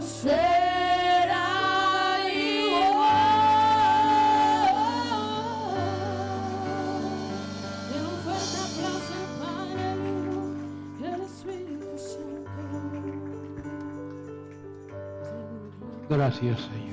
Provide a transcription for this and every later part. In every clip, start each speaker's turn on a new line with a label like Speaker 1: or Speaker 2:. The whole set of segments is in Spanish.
Speaker 1: será igual. En un fuerte aplauso para el Hijo y el Espíritu Santo.
Speaker 2: Gracias, Señor.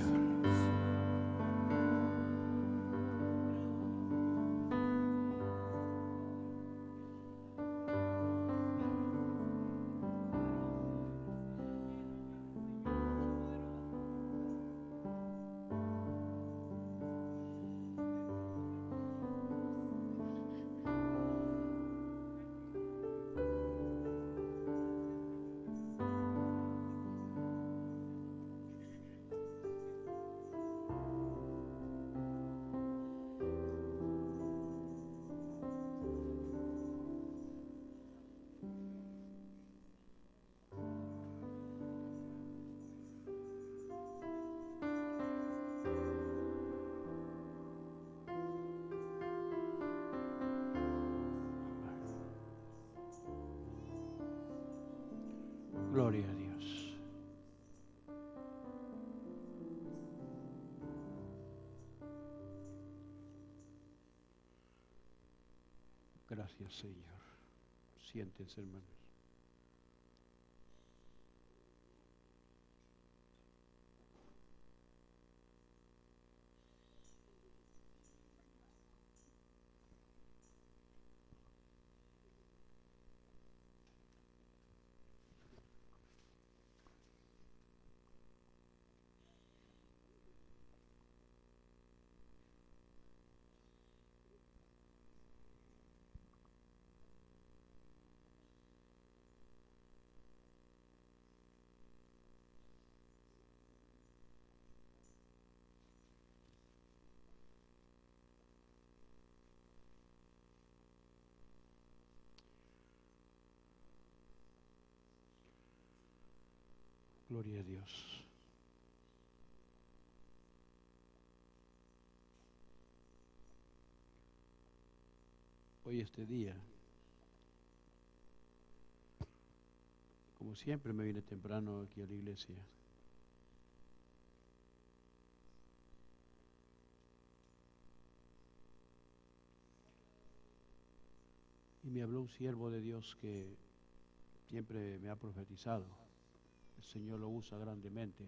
Speaker 2: Gloria a Dios. Gracias, Señor. Siéntense, hermanos. Gloria a Dios. Hoy este día, como siempre, me vine temprano aquí a la iglesia. Y me habló un siervo de Dios que siempre me ha profetizado. El Señor lo usa grandemente.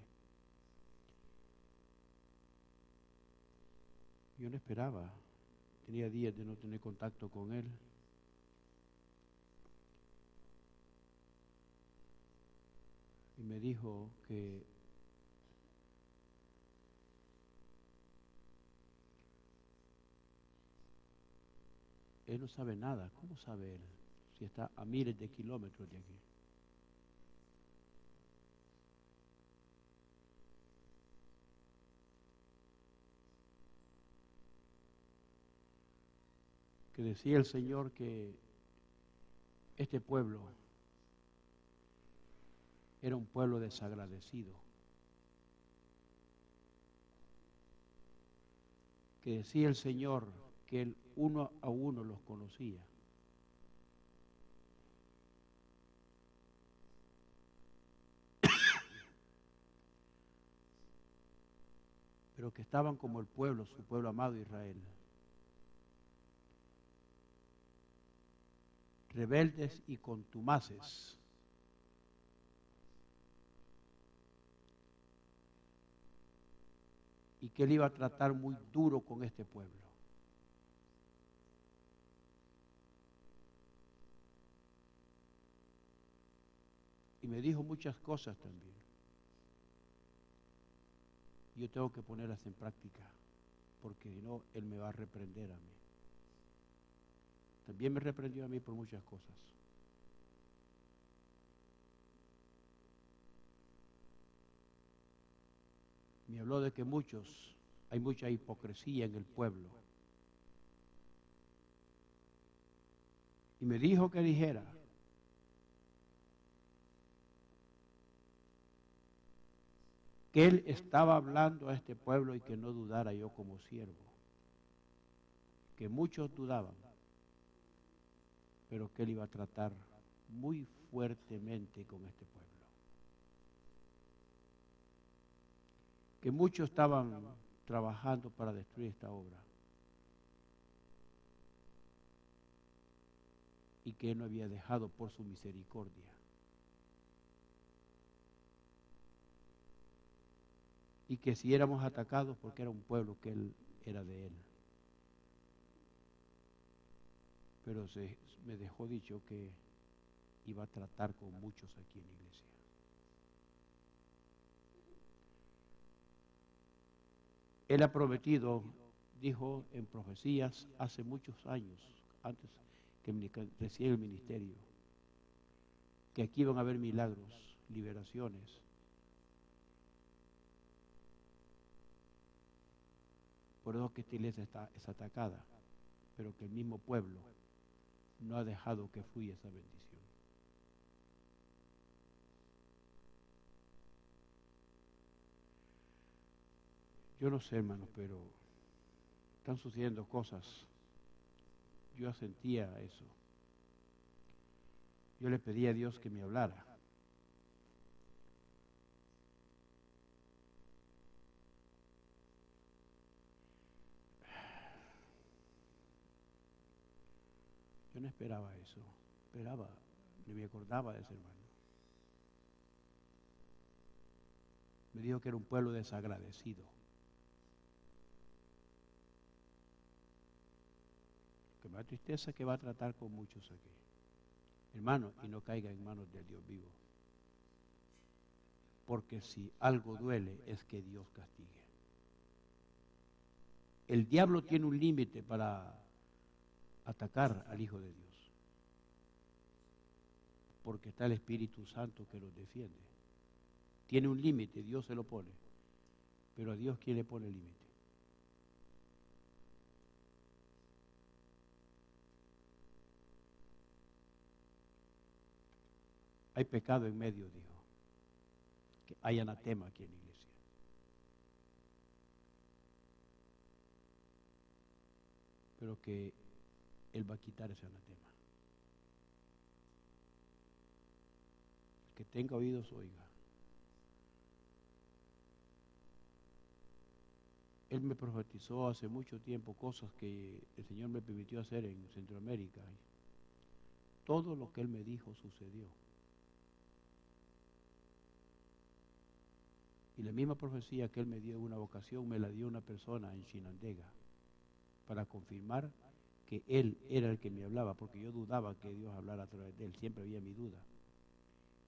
Speaker 2: Yo no esperaba. Tenía días de no tener contacto con él. Y me dijo que él no sabe nada. ¿Cómo sabe él? Si está a miles de kilómetros de aquí. Que decía el Señor que este pueblo era un pueblo desagradecido. Que decía el Señor que Él uno a uno los conocía. Pero que estaban como el pueblo, su pueblo amado Israel. Rebeldes y contumaces. Y que Él iba a tratar muy duro con este pueblo. Y me dijo muchas cosas también. Yo tengo que ponerlas en práctica, porque si no, Él me va a reprender a mí. También me reprendió a mí por muchas cosas. Me habló de que hay mucha hipocresía en el pueblo. Y me dijo que dijera que Él estaba hablando a este pueblo y que no dudara yo como siervo. Que muchos dudaban, pero que Él iba a tratar muy fuertemente con este pueblo. que muchos estaban trabajando para destruir esta obra y que Él no había dejado por su misericordia. Y que si éramos atacados porque era un pueblo que Él era de Él. Pero me dejó dicho que iba a tratar con muchos aquí en la iglesia. Él ha prometido, dijo en profecías hace muchos años, antes que recién el ministerio, que aquí iban a haber milagros, liberaciones. Por eso que esta iglesia es atacada, pero que el mismo pueblo no ha dejado que fluya esa bendición. Yo no sé, hermanos, pero están sucediendo cosas. Yo sentía eso. Yo le pedí a Dios que me hablara. Yo no esperaba eso. Ni me acordaba de ese hermano. Me dijo que era un pueblo desagradecido. Lo que me da tristeza es que va a tratar con muchos aquí. Hermano, y no caiga en manos del Dios vivo. Porque si algo duele es que Dios castigue. El diablo tiene un límite para atacar al Hijo de Dios. Porque está el Espíritu Santo que los defiende. Tiene un límite, Dios se lo pone. Pero a Dios, ¿quién le pone el límite? Hay pecado en medio, dijo. Que hay anatema aquí en la iglesia. Pero que Él va a quitar ese anatema. El que tenga oídos, oiga. Él me profetizó hace mucho tiempo cosas que el Señor me permitió hacer en Centroamérica. Todo lo que Él me dijo sucedió. Y la misma profecía que Él me dio en una ocasión, me la dio una persona en Chinandega, para confirmar que Él era el que me hablaba, porque yo dudaba que Dios hablara a través de Él, siempre había mi duda.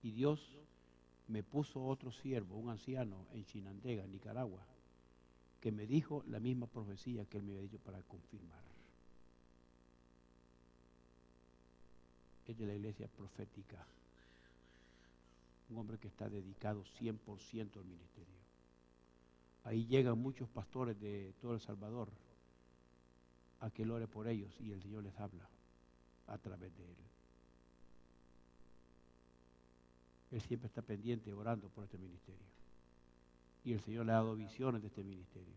Speaker 2: Y Dios me puso otro siervo, un anciano en Chinandega, Nicaragua, que me dijo la misma profecía que Él me había dicho para confirmar. Es de la iglesia profética. Un hombre que está dedicado 100% al ministerio. Ahí llegan muchos pastores de todo El Salvador a que Él ore por ellos y el Señor les habla a través de Él. Él siempre está pendiente orando por este ministerio. Y el Señor le ha dado visiones de este ministerio.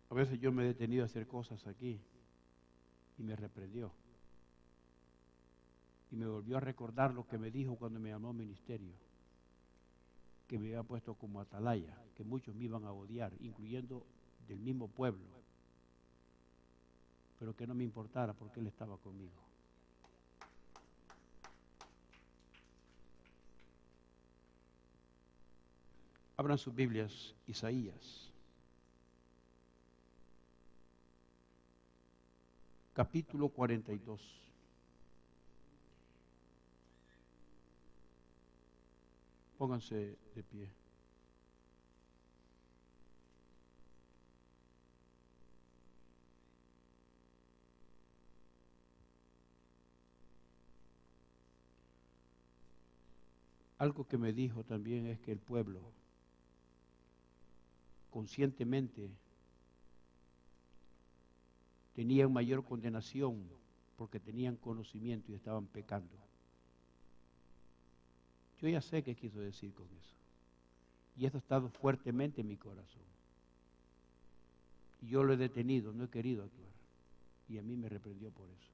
Speaker 2: A veces yo me he detenido a hacer cosas aquí y me reprendió. Y me volvió a recordar lo que me dijo cuando me llamó ministerio, que me había puesto como atalaya, que muchos me iban a odiar, incluyendo del mismo pueblo, pero que no me importara porque Él estaba conmigo. Abran sus Biblias, Isaías, capítulo 42. Pónganse de pie. Algo que me dijo también es que el pueblo conscientemente tenían mayor condenación porque tenían conocimiento y estaban pecando. Yo ya sé qué quiso decir con eso. Y esto ha estado fuertemente en mi corazón. Y yo lo he detenido, no he querido actuar. Y a mí me reprendió por eso.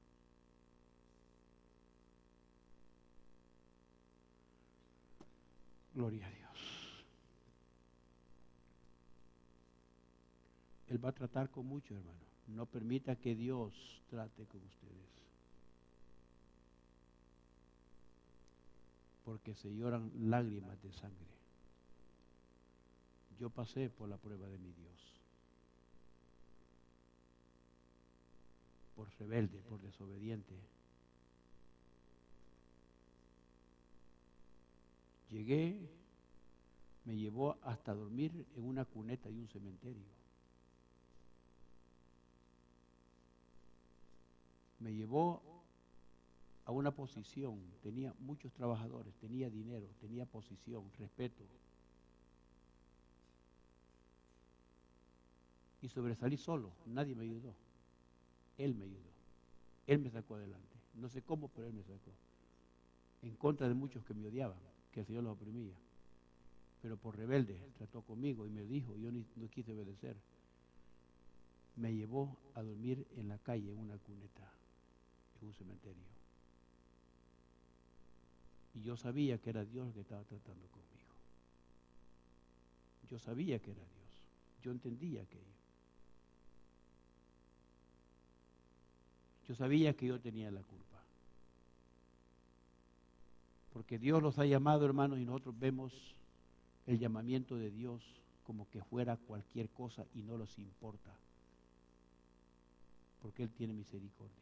Speaker 2: Gloria a Dios. Él va a tratar con muchos, hermano. No permita que Dios trate con ustedes. Porque se lloran lágrimas de sangre. Yo pasé por la prueba de mi Dios. Por rebelde, por desobediente. Llegué, me llevó hasta dormir en una cuneta de un cementerio. Me llevó a una posición, tenía muchos trabajadores, tenía dinero, tenía posición, respeto. Y sobresalí solo, nadie me ayudó. Él me ayudó. Él me sacó adelante. No sé cómo, pero Él me sacó. En contra de muchos que me odiaban, que el Señor los oprimía. Pero por rebelde trató conmigo y me dijo, yo no quise obedecer. Me llevó a dormir en la calle, en una cuneta, en un cementerio. Y yo sabía que era Dios el que estaba tratando conmigo. Yo sabía que era Dios. Yo entendía aquello. Yo sabía que yo tenía la culpa. Porque Dios los ha llamado, hermanos, y nosotros vemos el llamamiento de Dios como que fuera cualquier cosa y no nos importa. Porque Él tiene misericordia.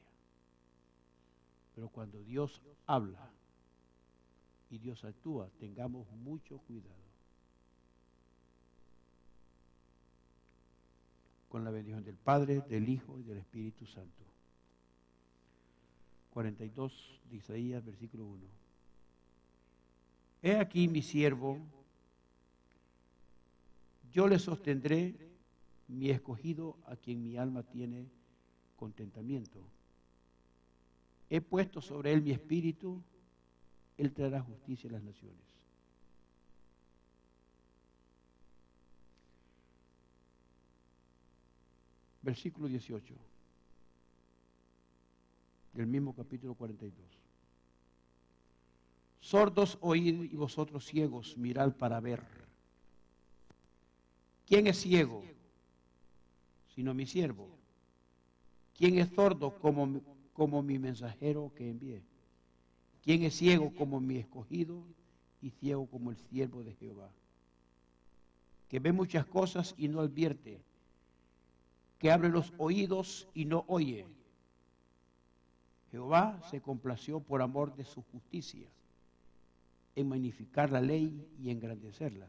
Speaker 2: Pero cuando Dios habla y Dios actúa, tengamos mucho cuidado. Con la bendición del Padre, del Hijo y del Espíritu Santo. 42 de Isaías, versículo 1. He aquí mi siervo, yo le sostendré, mi escogido, a quien mi alma tiene contentamiento. He puesto sobre él mi espíritu, él traerá justicia a las naciones. Versículo 18. Del mismo capítulo 42. Sordos oíd y vosotros ciegos mirad para ver. ¿Quién es ciego? Sino mi siervo. ¿Quién es sordo como mi mensajero que envié? ¿Quién es ciego como mi escogido y ciego como el siervo de Jehová? Que ve muchas cosas y no advierte, que abre los oídos y no oye. Jehová se complació por amor de su justicia, en magnificar la ley y engrandecerla.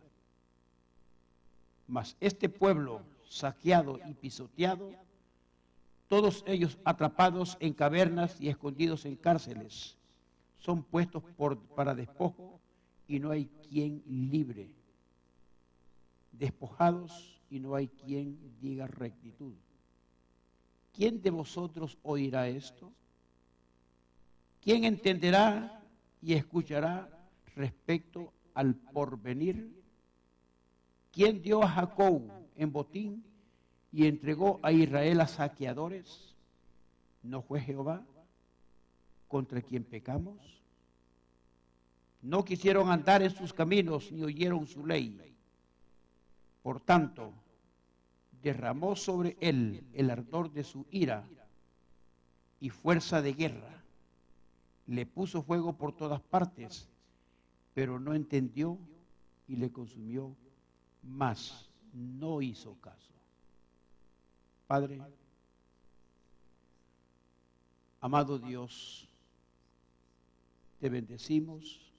Speaker 2: Mas este pueblo saqueado y pisoteado, todos ellos atrapados en cavernas y escondidos en cárceles, son puestos para despojo y no hay quien libre. Despojados y no hay quien diga rectitud. ¿Quién de vosotros oirá esto? ¿Quién entenderá y escuchará respecto al porvenir? ¿Quién dio a Jacob en botín y entregó a Israel a saqueadores? ¿No fue Jehová contra quien pecamos? No quisieron andar en sus caminos ni oyeron su ley. Por tanto, derramó sobre él el ardor de su ira y fuerza de guerra. Le puso fuego por todas partes, pero no entendió y le consumió, mas no hizo caso. Padre, amado Dios, te bendecimos,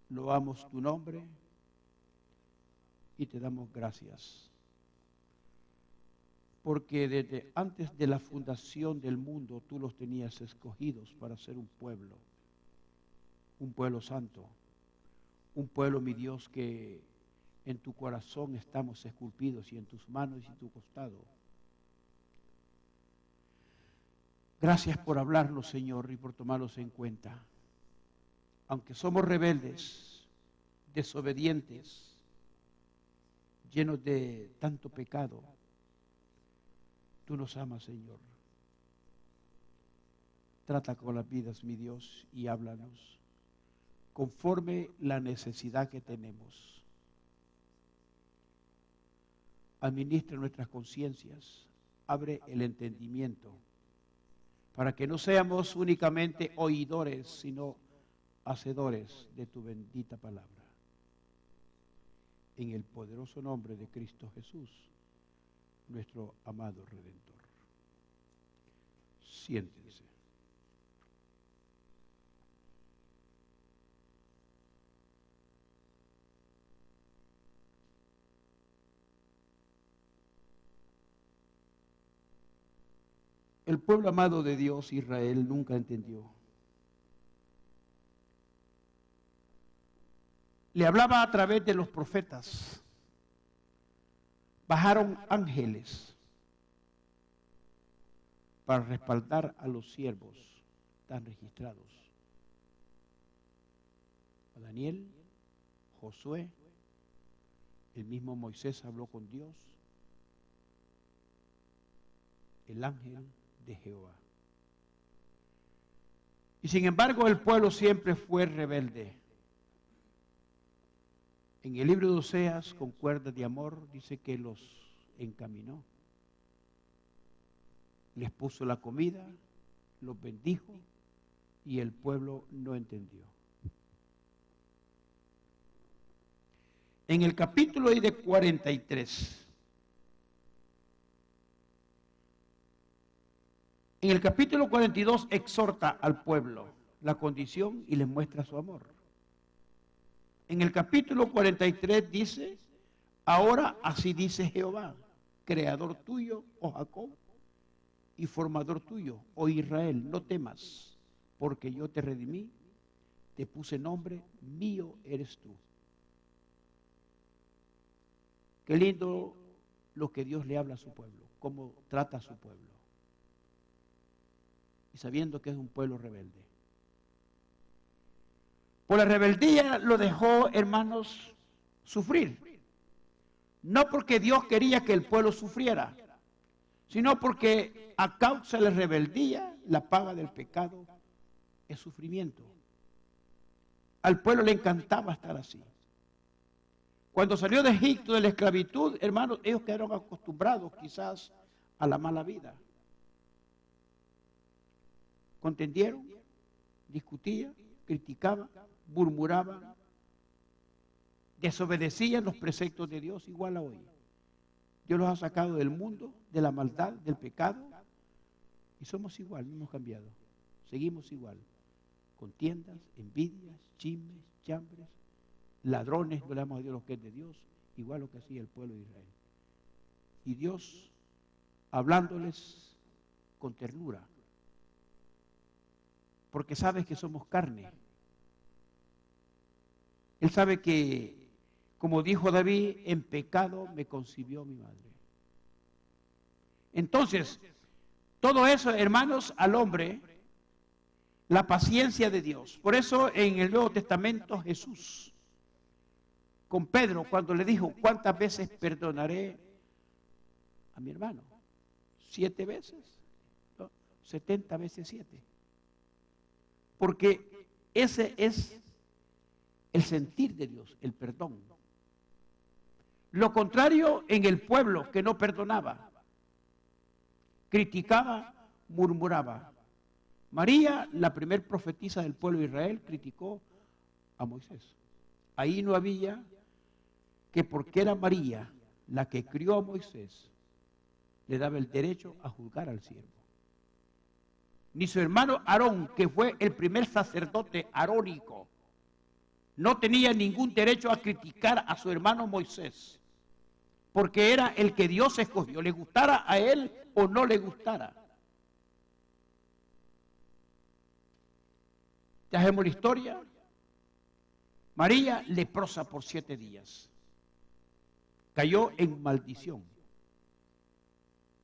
Speaker 2: loamos tu nombre y te damos gracias. Porque desde antes de la fundación del mundo tú los tenías escogidos para ser un pueblo santo, un pueblo, mi Dios, que en tu corazón estamos esculpidos y en tus manos y en tu costado. Gracias por hablarnos, Señor, y por tomarlos en cuenta. Aunque somos rebeldes, desobedientes, llenos de tanto pecado, tú nos amas, Señor. Trata con las vidas, mi Dios, y háblanos. conforme la necesidad que tenemos. Administra nuestras conciencias, abre el entendimiento, para que no seamos únicamente oidores, sino hacedores de tu bendita palabra. En el poderoso nombre de Cristo Jesús, nuestro amado Redentor. Siéntense. El pueblo amado de Dios, Israel, nunca entendió. Le hablaba a través de los profetas. Bajaron ángeles para respaldar a los siervos tan registrados. A Daniel, Josué, el mismo Moisés habló con Dios, el ángel de Jehová. Y sin embargo el pueblo siempre fue rebelde. En el libro de Oseas, con cuerdas de amor, dice que los encaminó. Les puso la comida, los bendijo y el pueblo no entendió. En el capítulo de 43, en el capítulo 42 exhorta al pueblo la condición y les muestra su amor. En el capítulo 43 dice, ahora así dice Jehová, creador tuyo, oh Jacob, y formador tuyo, oh Israel, no temas, porque yo te redimí, te puse nombre, mío eres tú. Qué lindo lo que Dios le habla a su pueblo, cómo trata a su pueblo. Y sabiendo que es un pueblo rebelde. Por la rebeldía lo dejó, hermanos, sufrir. No porque Dios quería que el pueblo sufriera, sino porque a causa de la rebeldía, la paga del pecado es sufrimiento. Al pueblo le encantaba estar así. Cuando salió de Egipto, de la esclavitud, hermanos, ellos quedaron acostumbrados quizás a la mala vida. Contendieron, discutían, criticaban, murmuraban, desobedecían los preceptos de Dios, igual a hoy. Dios los ha sacado del mundo, de la maldad, del pecado, y somos igual, no hemos cambiado. Seguimos igual. Contiendas, envidias, chismes, chambres, ladrones, no le damos a Dios lo que es de Dios, igual lo que hacía el pueblo de Israel. Y Dios, hablándoles con ternura, porque sabe que somos carne. Él sabe que, como dijo David, en pecado me concibió mi madre. Entonces, todo eso, hermanos, al hombre, la paciencia de Dios. Por eso en el Nuevo Testamento Jesús, con Pedro, cuando le dijo, ¿cuántas veces perdonaré a mi hermano? 7 veces, ¿no? 70 veces 7. Porque ese es el sentir de Dios, el perdón. Lo contrario en el pueblo que no perdonaba, criticaba, murmuraba. María, la primer profetisa del pueblo de Israel, criticó a Moisés. Ahí no había que porque era María la que crió a Moisés, le daba el derecho a juzgar al siervo. Ni su hermano Aarón, que fue el primer sacerdote arónico, no tenía ningún derecho a criticar a su hermano Moisés, porque era el que Dios escogió, le gustara a él o no le gustara. Ya sabemos la historia. María, leprosa por 7 días, cayó en maldición.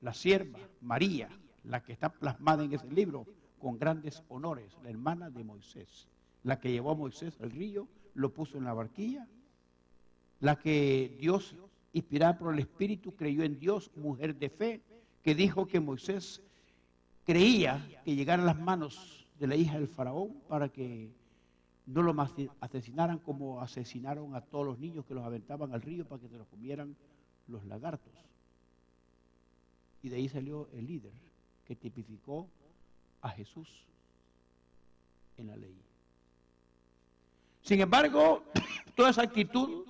Speaker 2: La sierva María, la que está plasmada en ese libro, con grandes honores, la hermana de Moisés, la que llevó a Moisés al río, lo puso en la barquilla, la que Dios, inspirada por el Espíritu, creyó en Dios, mujer de fe, que dijo que Moisés creía que llegara a las manos de la hija del faraón para que no lo asesinaran como asesinaron a todos los niños que los aventaban al río para que se los comieran los lagartos. Y de ahí salió el líder que tipificó a Jesús en la ley. Sin embargo, toda esa actitud,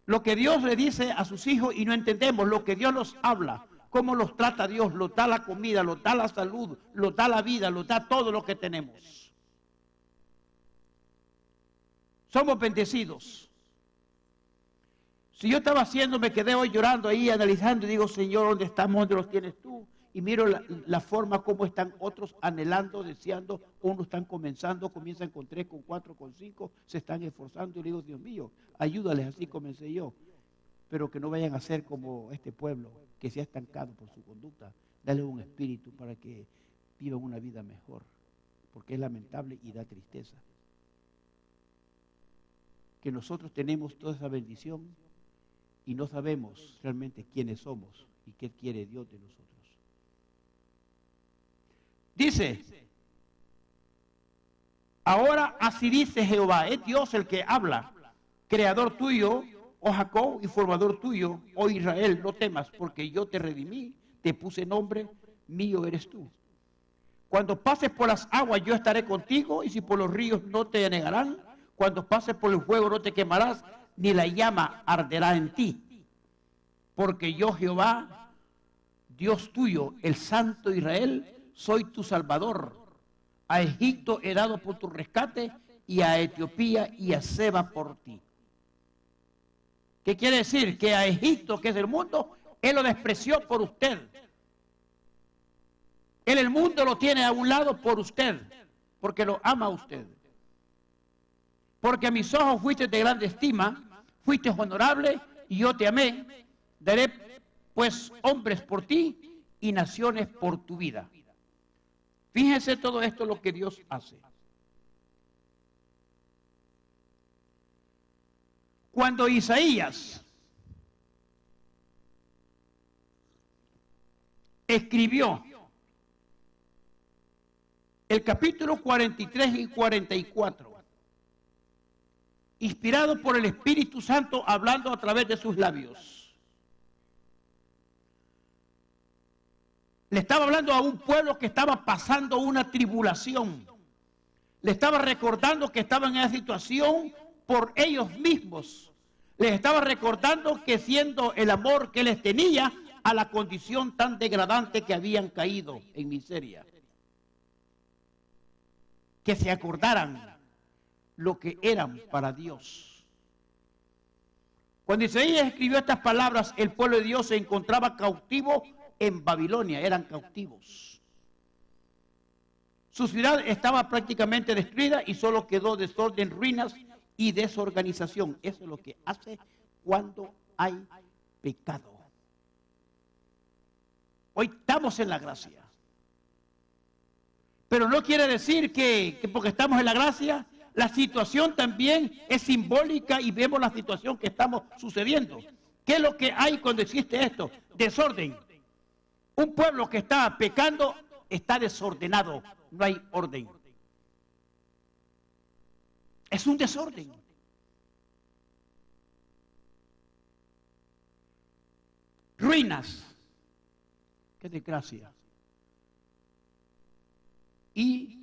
Speaker 2: lo que Dios le dice a sus hijos y no entendemos, lo que Dios nos habla, cómo los trata Dios, los da la comida, los da la salud, los da la vida, los da todo lo que tenemos. Somos bendecidos. Si yo estaba haciendo, me quedé hoy llorando ahí, analizando, y digo, Señor, ¿dónde estamos? ¿Dónde los tienes tú? Y miro la forma como están otros anhelando, deseando, unos están comenzando, comienzan con 3, con 4, con 5, se están esforzando, y le digo, Dios mío, ayúdales, así comencé yo. Pero que no vayan a ser como este pueblo, que se ha estancado por su conducta. Dale un espíritu para que vivan una vida mejor, porque es lamentable y da tristeza. Que nosotros tenemos toda esa bendición y no sabemos realmente quiénes somos y qué quiere Dios de nosotros. Dice, ahora así dice Jehová, es Dios el que habla, creador tuyo, oh Jacob, y formador tuyo, oh Israel, no temas, porque yo te redimí, te puse nombre, mío eres tú. Cuando pases por las aguas yo estaré contigo, y si por los ríos no te anegarán. Cuando pases por el fuego no te quemarás, ni la llama arderá en ti. Porque yo, Jehová, Dios tuyo, el Santo Israel, soy tu Salvador. A Egipto he dado por tu rescate, y a Etiopía y a Seba por ti. ¿Qué quiere decir? Que a Egipto, que es el mundo, Él lo despreció por usted. Él el mundo lo tiene a un lado por usted, porque lo ama a usted. Porque a mis ojos fuiste de grande estima, fuiste honorable y yo te amé. Daré pues hombres por ti y naciones por tu vida. Fíjense todo esto lo que Dios hace. Cuando Isaías escribió el capítulo 43 y 44, inspirado por el Espíritu Santo, hablando a través de sus labios. Le estaba hablando a un pueblo que estaba pasando una tribulación. Le estaba recordando que estaban en esa situación por ellos mismos. Les estaba recordando que siendo el amor que les tenía a la condición tan degradante que habían caído en miseria. Que se acordaran lo que eran para Dios. Cuando Isaías escribió estas palabras, el pueblo de Dios se encontraba cautivo en Babilonia, eran cautivos. Su ciudad estaba prácticamente destruida y solo quedó desorden, ruinas y desorganización. Eso es lo que hace cuando hay pecado. Hoy estamos en la gracia. Pero no quiere decir que porque estamos en la gracia, la situación también es simbólica y vemos la situación que estamos sucediendo. ¿Qué es lo que hay cuando existe esto? Desorden. Un pueblo que está pecando está desordenado, no hay orden. Es un desorden. Ruinas. Qué desgracia. Y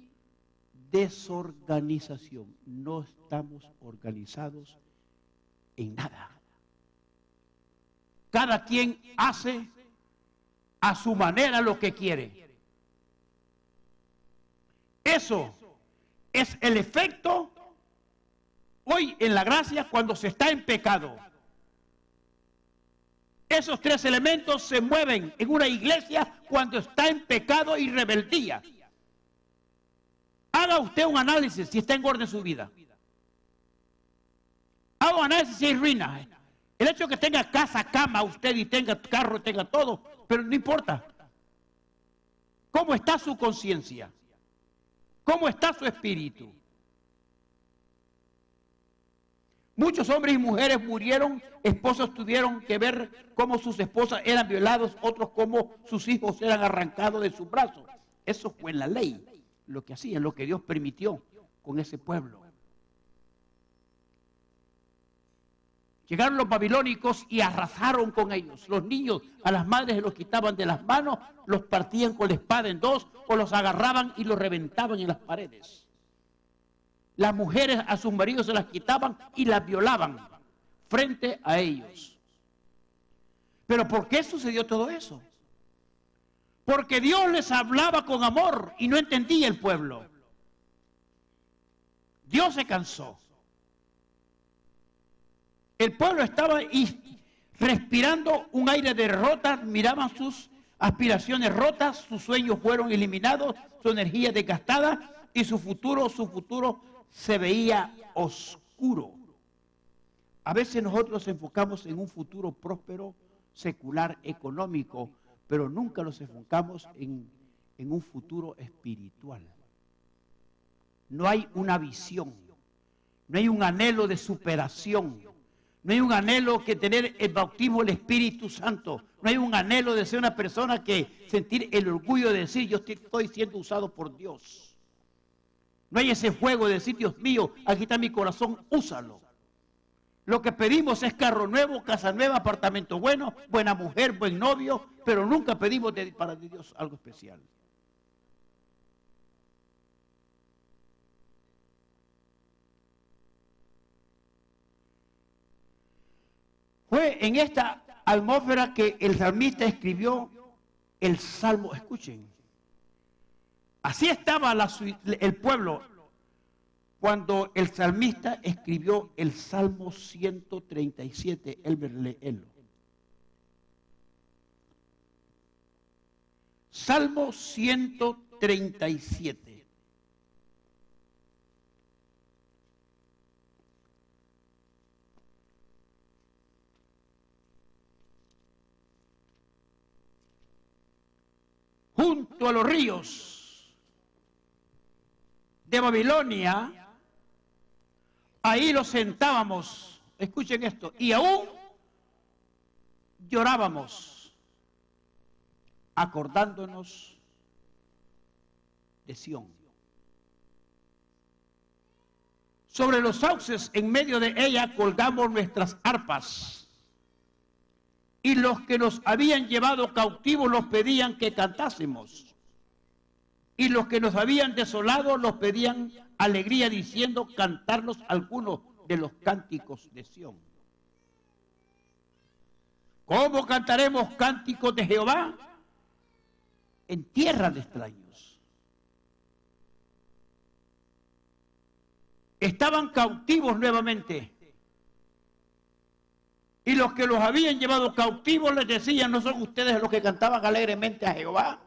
Speaker 2: desorganización. No estamos organizados en nada. Cada quien hace a su manera lo que quiere. Eso es el efecto hoy en la gracia cuando se está en pecado. Esos tres elementos se mueven en una iglesia cuando está en pecado y rebeldía. Haga usted un análisis si está en orden su vida. Haga un análisis si hay ruina. El hecho de que tenga casa, cama usted y tenga carro, tenga todo, pero no importa. ¿Cómo está su conciencia? ¿Cómo está su espíritu? Muchos hombres y mujeres murieron, esposos tuvieron que ver cómo sus esposas eran violados, otros cómo sus hijos eran arrancados de sus brazos. Eso fue en la ley, lo que hacían, lo que Dios permitió. con ese pueblo. Llegaron los babilónicos y arrasaron con ellos. Los niños a las madres se los quitaban de las manos, los partían con la espada en dos o los agarraban y los reventaban en las paredes. Las mujeres a sus maridos se las quitaban y las violaban frente a ellos. ¿Pero por qué sucedió todo eso? Porque Dios les hablaba con amor y no entendía el pueblo. Dios se cansó. El pueblo estaba respirando un aire de derrota, miraban sus aspiraciones rotas, sus sueños fueron eliminados, su energía desgastada y su futuro se veía oscuro. A veces nosotros nos enfocamos en un futuro próspero, secular, económico, pero nunca nos enfocamos en un futuro espiritual. No hay una visión, no hay un anhelo de superación. No hay un anhelo que tener el bautismo del Espíritu Santo. No hay un anhelo de ser una persona que sentir el orgullo de decir, yo estoy siendo usado por Dios. No hay ese fuego de decir, Dios mío, aquí está mi corazón, úsalo. Lo que pedimos es carro nuevo, casa nueva, apartamento bueno, buena mujer, buen novio, pero nunca pedimos para Dios algo especial. Fue en esta atmósfera que el salmista escribió el Salmo. Escuchen, así estaba el pueblo cuando el salmista escribió el Salmo 137. Léelo. Salmo 137. Junto a los ríos de Babilonia, ahí los sentábamos, escuchen esto, y aún llorábamos, acordándonos de Sión. Sobre los sauces, en medio de ella, colgamos nuestras arpas. Y los que nos habían llevado cautivos los pedían que cantásemos. Y los que nos habían desolado los pedían alegría, diciendo cantarnos algunos de los cánticos de Sión. ¿Cómo cantaremos cánticos de Jehová? En tierra de extraños. Estaban cautivos nuevamente. Y los que los habían llevado cautivos les decían, ¿no son ustedes los que cantaban alegremente a Jehová?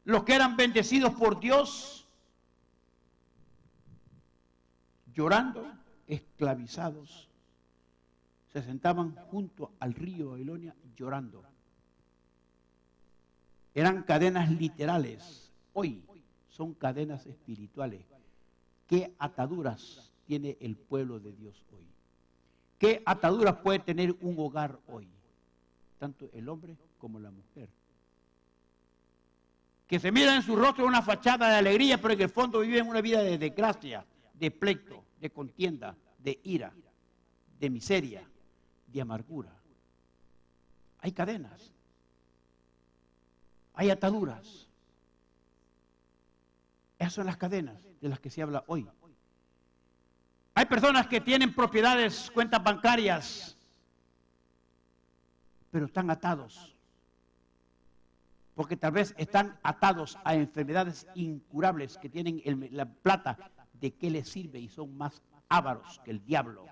Speaker 2: Los que eran bendecidos por Dios, llorando, esclavizados, se sentaban junto al río Babilonia llorando. Eran cadenas literales, hoy son cadenas espirituales. ¿Qué ataduras tiene el pueblo de Dios hoy? ¿Qué ataduras puede tener un hogar hoy? Tanto el hombre como la mujer. Que se mira en su rostro una fachada de alegría, pero en el fondo viven una vida de desgracia, de pleito, de contienda, de ira, de miseria, de amargura. Hay cadenas. Hay ataduras. Esas son las cadenas de las que se habla hoy. Hay personas que tienen propiedades, cuentas bancarias, pero están atados. Porque tal vez están atados a enfermedades incurables que tienen la plata. ¿De qué les sirve? Y son más ávaros que el diablo.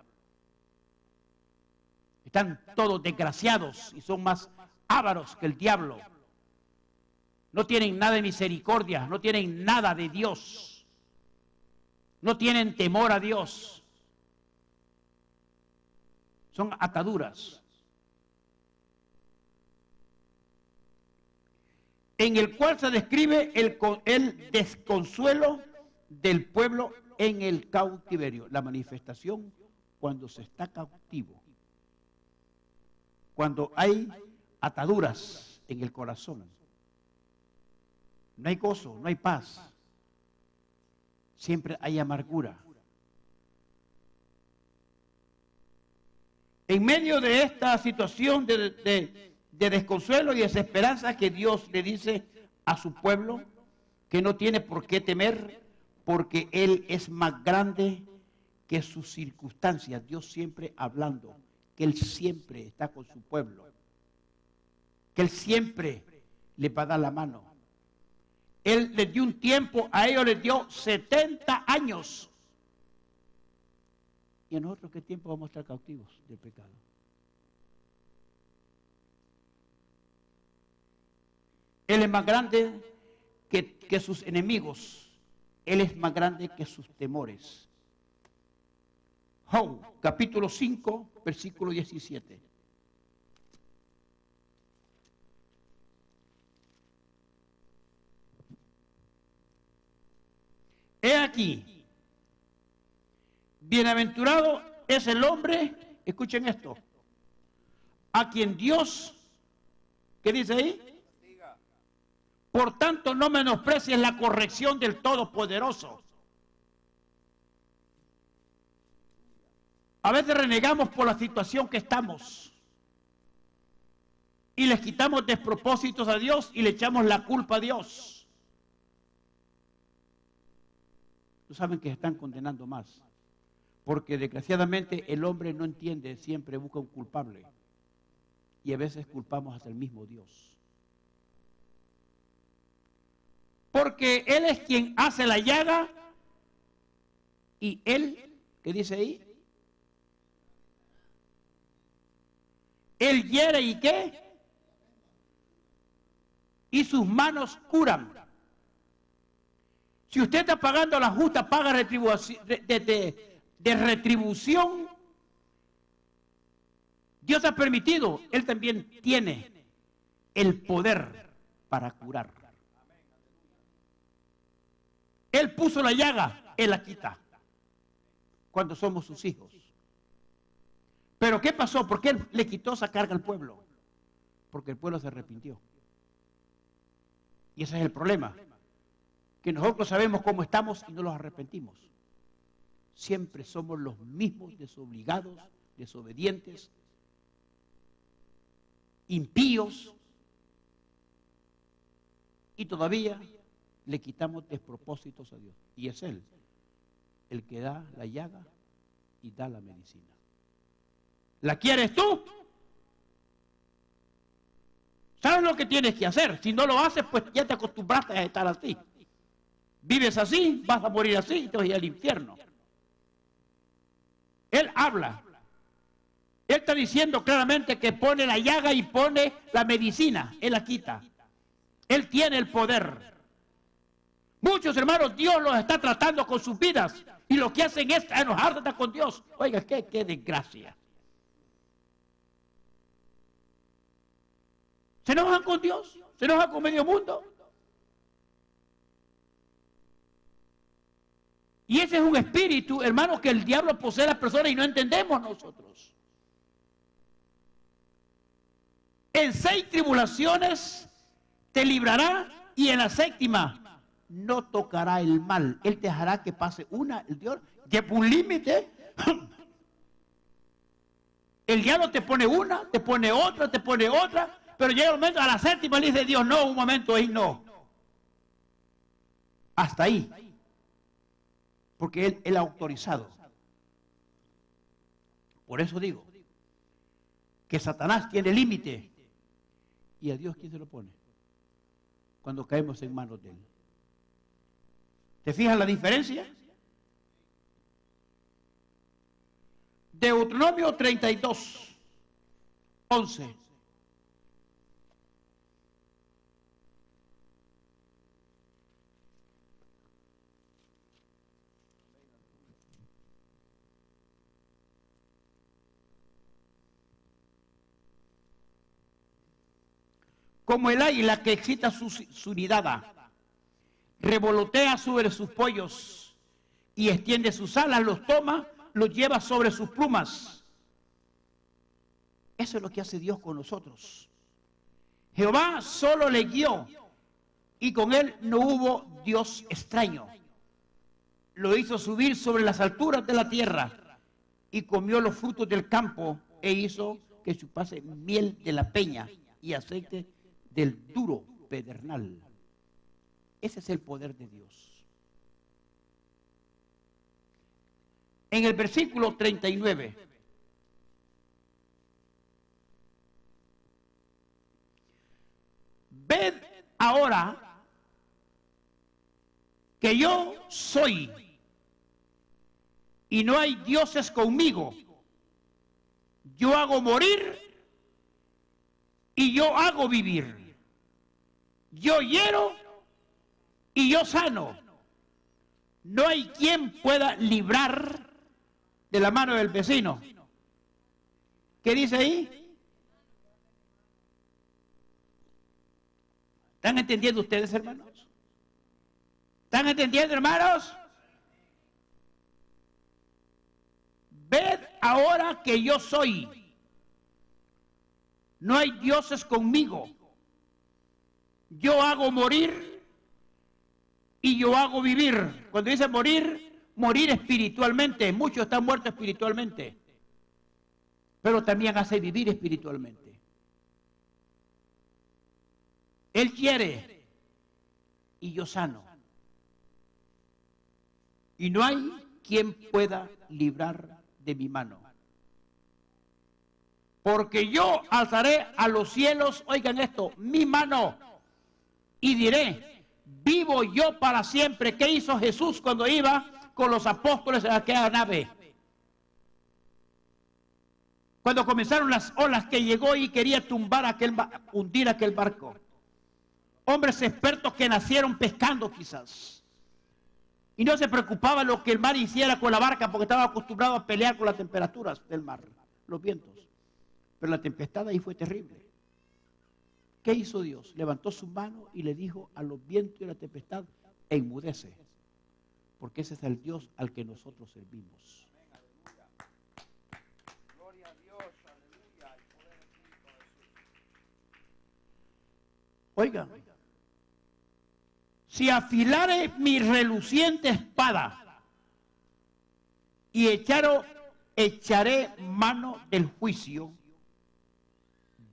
Speaker 2: Están todos desgraciados y son más ávaros que el diablo. No tienen nada de misericordia, no tienen nada de Dios. No tienen temor a Dios. Son ataduras. En el cual se describe el desconsuelo del pueblo en el cautiverio. La manifestación cuando se está cautivo. Cuando hay ataduras en el corazón. No hay gozo, no hay paz. siempre hay amargura. En medio de esta situación de desconsuelo y desesperanza, que Dios le dice a su pueblo que no tiene por qué temer, porque Él es más grande que sus circunstancias. Dios siempre hablando, que Él siempre está con su pueblo, que Él siempre le va a dar la mano. Él les dio un tiempo, a ellos les dio 70 años. ¿Y a nosotros qué tiempo vamos a estar cautivos del pecado? Él es más grande que sus enemigos. Él es más grande que sus temores. Job, capítulo 5, versículo 17. He aquí, bienaventurado es el hombre, escuchen esto, a quien Dios, ¿qué dice ahí? Por tanto, no menosprecies la corrección del Todopoderoso. A veces renegamos por la situación que estamos y les quitamos despropósitos a Dios y le echamos la culpa a Dios. No saben que se están condenando más, porque desgraciadamente el hombre no entiende, siempre busca un culpable y a veces culpamos hasta el mismo Dios. Porque Él es quien hace la llaga y Él, ¿qué dice ahí? Él hiere y ¿qué? Y sus manos curan. Si usted está pagando la justa paga de retribución, Dios ha permitido, Él también tiene el poder para curar. Él puso la llaga, Él la quita cuando somos sus hijos. Pero ¿qué pasó? ¿Por qué Él le quitó esa carga al pueblo? Porque el pueblo se arrepintió. Y ese es el problema, que nosotros sabemos cómo estamos y no los arrepentimos. Siempre somos los mismos desobligados, desobedientes, impíos, y todavía le quitamos despropósitos a Dios. Y es Él el que da la llaga y da la medicina. ¿La quieres tú? ¿Sabes lo que tienes que hacer? Si no lo haces, pues ya te acostumbraste a estar así. Vives así, vas a morir así y te vas a ir al infierno. Él habla. Él está diciendo claramente que pone la llaga y pone la medicina. Él la quita. Él tiene el poder. Muchos hermanos, Dios los está tratando con sus vidas y lo que hacen es enojarse con Dios. Oiga, qué desgracia. ¿Se enojan con Dios? ¿Se enojan con medio mundo? Y ese es un espíritu, hermano, que el diablo posee a las personas y no entendemos nosotros. En 6 tribulaciones te librará y en la 7ª no tocará el mal. Él te dejará que pase una, el Dios, lleva un límite. El diablo te pone una, te pone otra, pero llega el momento, a la 7ª le dice Dios, no, un momento, ahí no. Hasta ahí. Porque Él ha autorizado. Por eso digo, que Satanás tiene límite. ¿Y a Dios quién se lo pone? Cuando caemos en manos de Él. ¿Te fijas la diferencia? Deuteronomio 32, 11. Como el águila que excita su nidada, revolotea sobre sus pollos y extiende sus alas, los toma, los lleva sobre sus plumas. Eso es lo que hace Dios con nosotros. Jehová solo le guió y con él no hubo Dios extraño. lo hizo subir sobre las alturas de la tierra y comió los frutos del campo e hizo que chupase miel de la peña y aceite del duro pedernal. Ese es el poder de Dios. En el versículo 39, ved ahora que yo soy y no hay dioses conmigo. Yo hago morir y yo hago vivir. Yo hiero y yo sano. No hay quien pueda librar de la mano del vecino. ¿Qué dice ahí? ¿Están entendiendo ustedes, hermanos? ¿Están entendiendo, hermanos? Ved ahora que yo soy. No hay dioses conmigo. Yo hago morir y yo hago vivir. Cuando dice morir, morir espiritualmente. Muchos están muertos espiritualmente, pero también hace vivir espiritualmente. Él quiere y yo sano. Y no hay quien pueda librar de mi mano. Porque yo alzaré a los cielos, oigan esto, mi mano, y diré, vivo yo para siempre. ¿Qué hizo Jesús cuando iba con los apóstoles en aquella nave? Cuando comenzaron las olas, que llegó y quería hundir aquel barco. Hombres expertos que nacieron pescando quizás. Y no se preocupaba lo que el mar hiciera con la barca porque estaba acostumbrado a pelear con las temperaturas del mar, los vientos. Pero la tempestad ahí fue terrible. ¿Qué hizo Dios? Levantó su mano y le dijo a los vientos y a la tempestad, enmudece. Porque ese es el Dios al que nosotros servimos.
Speaker 3: Gloria a Dios, aleluya.
Speaker 2: Oigan, si afilare mi reluciente espada y echaré mano del juicio,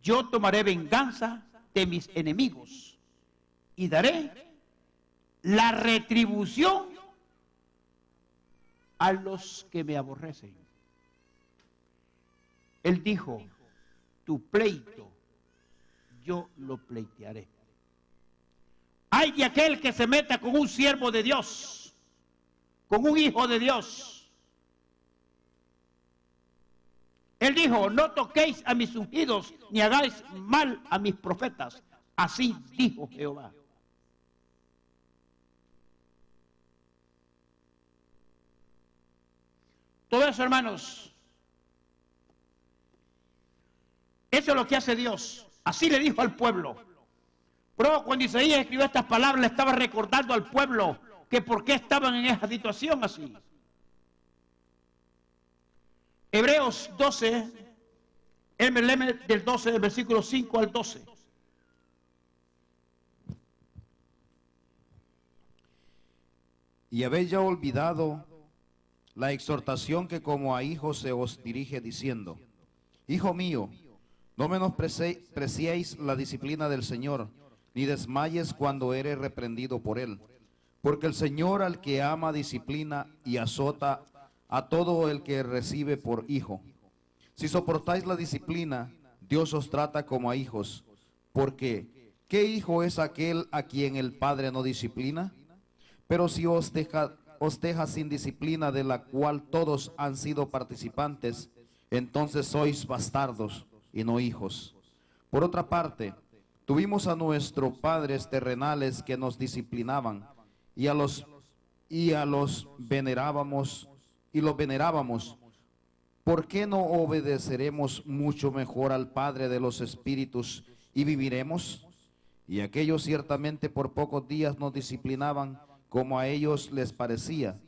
Speaker 2: yo tomaré venganza de mis enemigos y daré la retribución a los que me aborrecen. Él dijo, tu pleito yo lo pleitearé. Hay de aquel que se meta con un siervo de Dios, con un hijo de Dios. Él dijo, no toquéis a mis ungidos, ni hagáis mal a mis profetas. Así dijo Jehová. Todo eso, hermanos, eso es lo que hace Dios. Así le dijo al pueblo. Pero cuando Isaías escribió estas palabras, le estaba recordando al pueblo que por qué estaban en esa situación así. Hebreos 12, del 12, del versículo 5 al 12.
Speaker 3: Y habéis ya olvidado la exhortación que como a hijos se os dirige diciendo, hijo mío, no menospreciéis la disciplina del Señor, ni desmayes cuando eres reprendido por él. Porque el Señor al que ama disciplina y azota a todo el que recibe por hijo. Si soportáis la disciplina, Dios os trata como a hijos. Porque, ¿qué hijo es aquel a quien el Padre no disciplina? Pero si os deja sin disciplina, de la cual todos han sido participantes, entonces sois bastardos y no hijos. Por otra parte, tuvimos a nuestros padres terrenales que nos disciplinaban, y los venerábamos. ¿Por qué no obedeceremos mucho mejor al Padre de los espíritus y viviremos? Y aquellos ciertamente por pocos días nos disciplinaban como a ellos les parecía,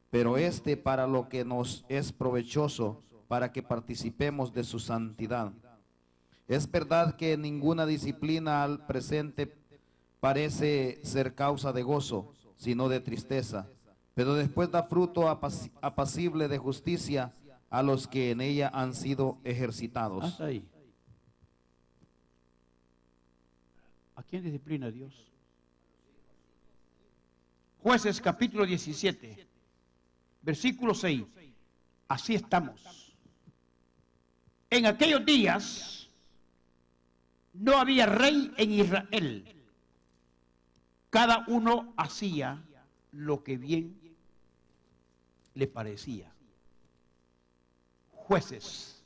Speaker 3: pero para lo que nos es provechoso, para que participemos de su santidad. Es verdad que ninguna disciplina al presente parece ser causa de gozo, sino de tristeza, pero después da fruto apacible de justicia a los que en ella han sido ejercitados.
Speaker 2: Hasta ahí. ¿A quién disciplina Dios? Jueces capítulo 17, versículo 6. Así estamos. En aquellos días no había rey en Israel. Cada uno hacía lo que bien le parecía. Jueces.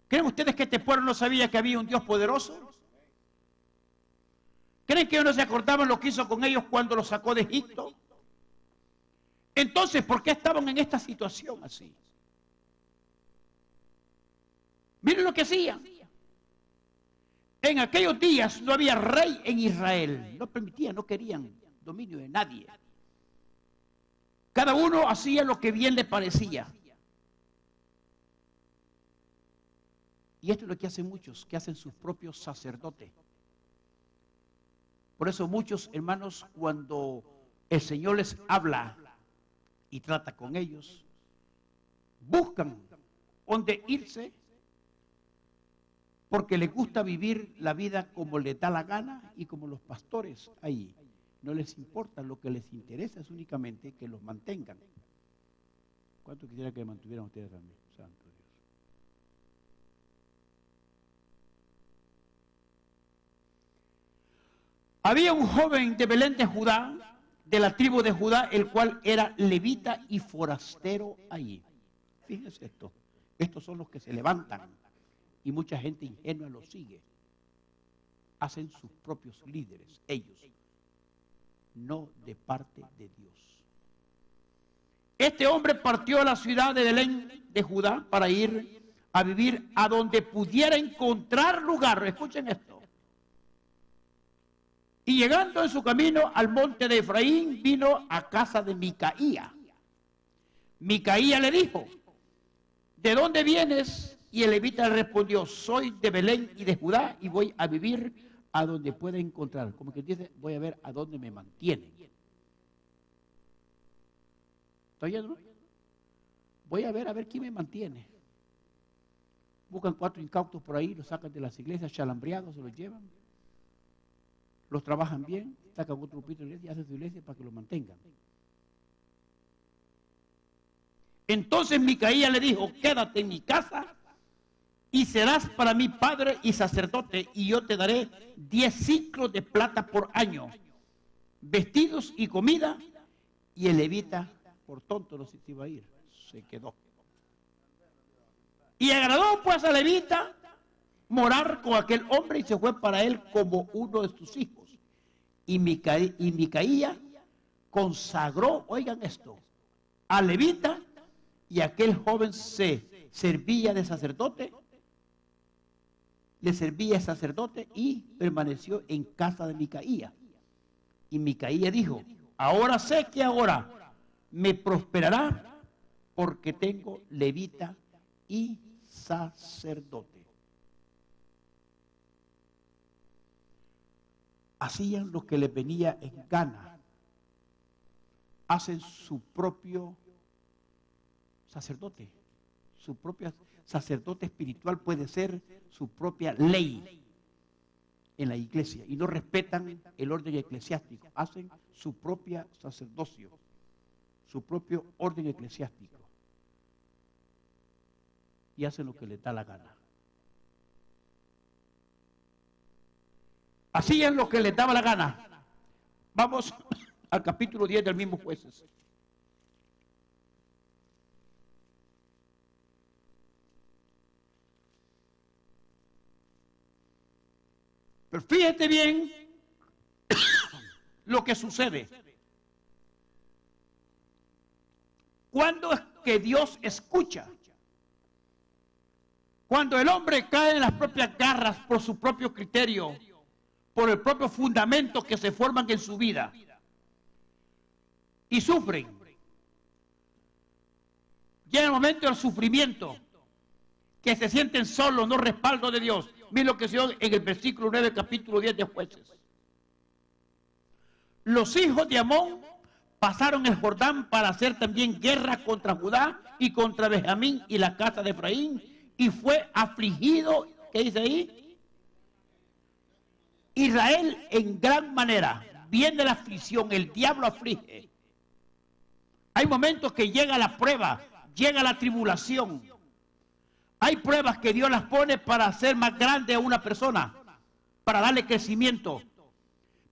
Speaker 2: ¿Creen ustedes que este pueblo no sabía que había un Dios poderoso? ¿Creen que ellos no se acordaban lo que hizo con ellos cuando los sacó de Egipto? Entonces, ¿por qué estaban en esta situación así? Miren lo que hacían. En aquellos días no había rey en Israel. No permitían, no querían dominio de nadie. Cada uno hacía lo que bien le parecía. Y esto es lo que hacen muchos, que hacen sus propios sacerdotes. Por eso muchos hermanos, cuando el Señor les habla y trata con ellos, buscan dónde irse, porque les gusta vivir la vida como les da la gana y como los pastores ahí. No les importa, lo que les interesa es únicamente que los mantengan. ¿Cuánto quisiera que mantuvieran ustedes también? Santo Dios. Había un joven de Belén de Judá, de la tribu de Judá, el cual era levita y forastero allí. Fíjense esto. Estos son los que se levantan y mucha gente ingenua los sigue. Hacen sus propios líderes, ellos, no de parte de Dios. Este hombre partió a la ciudad de Belén de Judá para ir a vivir a donde pudiera encontrar lugar. Escuchen esto. Y llegando en su camino al monte de Efraín, vino a casa de Micaía. Micaía le dijo: ¿de dónde vienes? Y el levita le respondió: soy de Belén y de Judá y voy a vivir a donde pueda encontrar. Como que dice, voy a ver a dónde me mantienen. ¿Está oyendo? Voy a ver quién me mantiene. Buscan 4 incautos por ahí, los sacan de las iglesias, chalambreados, se los llevan. Los trabajan bien, sacan otro grupito de iglesia y hacen su iglesia para que los mantengan. Entonces Micaía le dijo: quédate en mi casa y serás para mí padre y sacerdote, y yo te daré 10 ciclos de plata por año, vestidos y comida. Y el levita, por tonto, no se iba a ir, se quedó. Y agradó pues al levita morar con aquel hombre y se fue para él como uno de sus hijos. Y Micaía consagró, oigan esto, al levita, y aquel joven se servía de sacerdote, le servía de sacerdote y permaneció en casa de Micaía. Y Micaía dijo: ahora sé que ahora me prosperará porque tengo levita y sacerdote. Hacían lo que les venía en gana. Hacen su propio sacerdote. Su propio sacerdote espiritual puede ser su propia ley en la iglesia. Y no respetan el orden eclesiástico. Hacen su propia sacerdocio, su propio orden eclesiástico. Y hacen lo que les da la gana. Hacían lo que les daba la gana. Vamos al capítulo 10 del mismo Jueces. Pero fíjate bien lo que sucede. ¿Cuándo es que Dios escucha? Cuando el hombre cae en las propias garras por su propio criterio, por el propio fundamento que se forman en su vida y sufren. Llega el momento del sufrimiento, que se sienten solos, no respaldo de Dios. Miren lo que se oye en el versículo 9, capítulo 10 de Jueces. los hijos de Amón pasaron el Jordán para hacer también guerra contra Judá y contra Benjamín y la casa de Efraín, y fue afligido, ¿qué dice ahí? Israel en gran manera. Viene la aflicción, el diablo aflige. Hay momentos que llega la prueba, llega la tribulación. Hay pruebas que Dios las pone para hacer más grande a una persona, para darle crecimiento.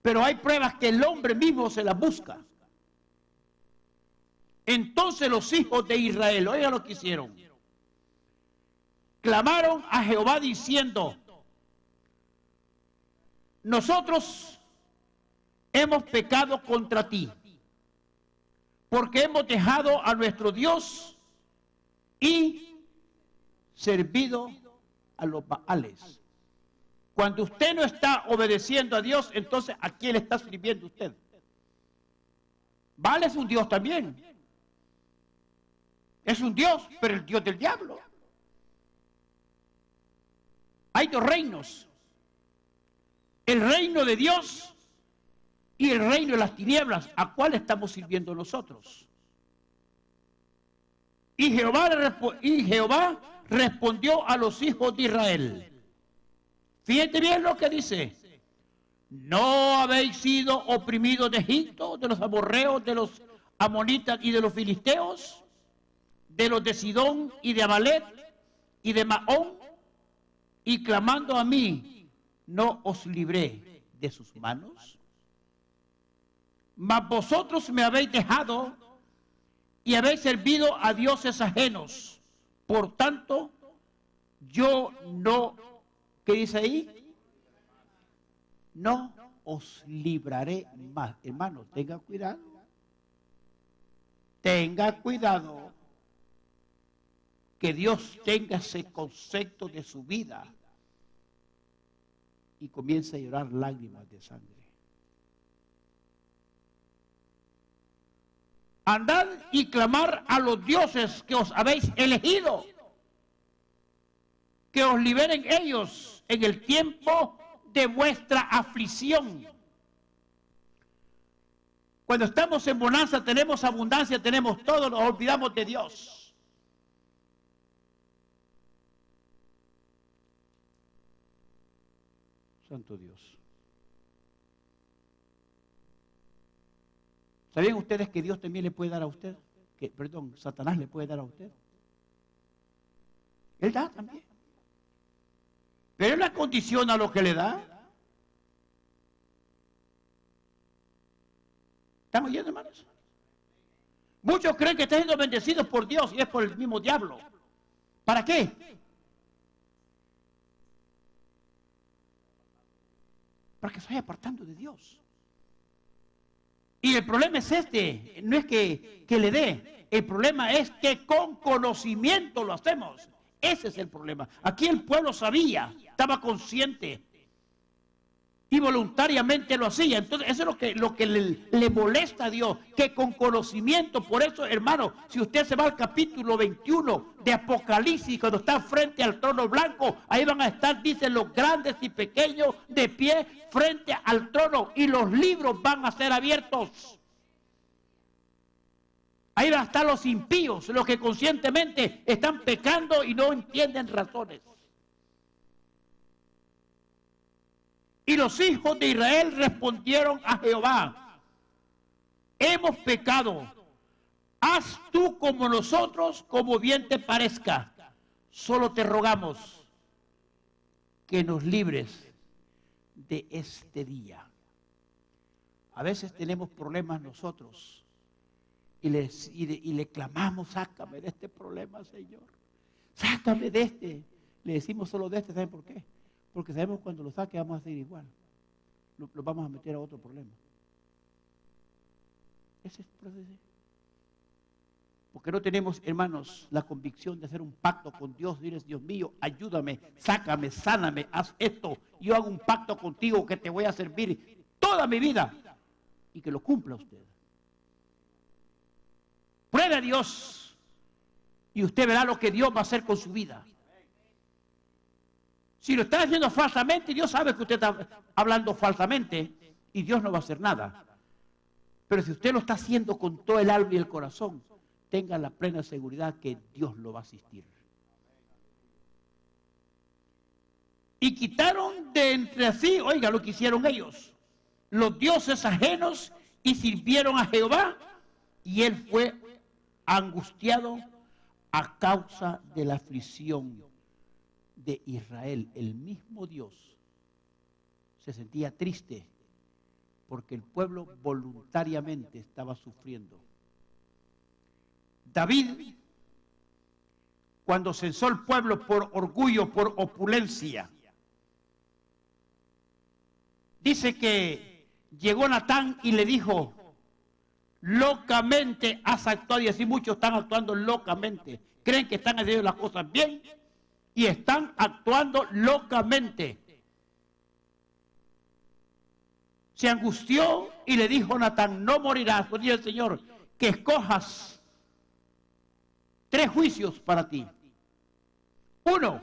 Speaker 2: Pero hay pruebas que el hombre mismo se las busca. Entonces los hijos de Israel, oigan lo que hicieron. Clamaron a Jehová diciendo: nosotros hemos pecado contra ti, porque hemos dejado a nuestro Dios y servido a los Baales. Cuando usted no está obedeciendo a Dios, entonces ¿a quién le está sirviendo usted? Baal es un Dios también. Es un Dios, pero el Dios del diablo. Hay dos reinos: el reino de Dios y el reino de las tinieblas. ¿A cuál estamos sirviendo nosotros? Y Jehová respondió a los hijos de Israel. Fíjate bien lo que dice: ¿no habéis sido oprimidos de Egipto, de los amorreos, de los amonitas y de los filisteos, de los de Sidón y de Amalek y de Maón? Y clamando a mí, ¿no os libré de sus manos? Mas vosotros me habéis dejado y habéis servido a dioses ajenos. Por tanto, yo no, ¿qué dice ahí? No os libraré más. Hermanos, tenga cuidado. Tenga cuidado. Que Dios tenga ese concepto de su vida y comience a llorar lágrimas de sangre. Andad y clamar a los dioses que os habéis elegido, que os liberen ellos en el tiempo de vuestra aflicción. Cuando estamos en bonanza, tenemos abundancia, tenemos todo, nos olvidamos de Dios. Santo Dios. ¿Sabían ustedes que Dios también le puede dar a usted? Satanás le puede dar a usted. Él da también. Pero él le condiciona lo que le da. ¿Están oyendo, hermanos? Muchos creen que están siendo bendecidos por Dios y es por el mismo diablo. ¿Para qué? Para que se vaya apartando de Dios. Y el problema es este, no es que le dé, el problema es que con conocimiento lo hacemos. Ese es el problema. Aquí el pueblo sabía, estaba consciente y voluntariamente lo hacía. Entonces eso es lo que le molesta a Dios, que con conocimiento. Por eso, hermano, si usted se va al capítulo 21 de Apocalipsis, cuando está frente al trono blanco, ahí van a estar, dicen, los grandes y pequeños de pie frente al trono, y los libros van a ser abiertos. Ahí van a estar los impíos, los que conscientemente están pecando y no entienden razones. Y los hijos de Israel respondieron a Jehová: hemos pecado, haz tú como nosotros, como bien te parezca. Solo te rogamos que nos libres de este día. A veces tenemos problemas nosotros y le clamamos: sácame de este problema, Señor. Sácame de este. Le decimos solo de este, ¿saben por qué? Porque sabemos que cuando lo saque vamos a seguir igual. Lo vamos a meter a otro problema. Ese es el proceso. Porque no tenemos, hermanos, la convicción de hacer un pacto con Dios. Diles: Dios mío, ayúdame, sácame, sáname, haz esto. Yo hago un pacto contigo que te voy a servir toda mi vida. Y que lo cumpla usted. Pruebe a Dios y usted verá lo que Dios va a hacer con su vida. Si lo está haciendo falsamente, Dios sabe que usted está hablando falsamente y Dios no va a hacer nada. Pero si usted lo está haciendo con todo el alma y el corazón, tenga la plena seguridad que Dios lo va a asistir. Y quitaron de entre sí, oiga lo que hicieron ellos, los dioses ajenos y sirvieron a Jehová, y él fue angustiado a causa de la aflicción de Israel. El mismo Dios se sentía triste porque el pueblo voluntariamente estaba sufriendo. David, cuando censó el pueblo por orgullo, por opulencia, dice que llegó Natán y le dijo: locamente has actuado. Y así muchos están actuando locamente. Creen que están haciendo las cosas bien y están actuando locamente. Se angustió y le dijo a Natán: no morirás. Pues dice el Señor que escojas 3 juicios para ti. 1,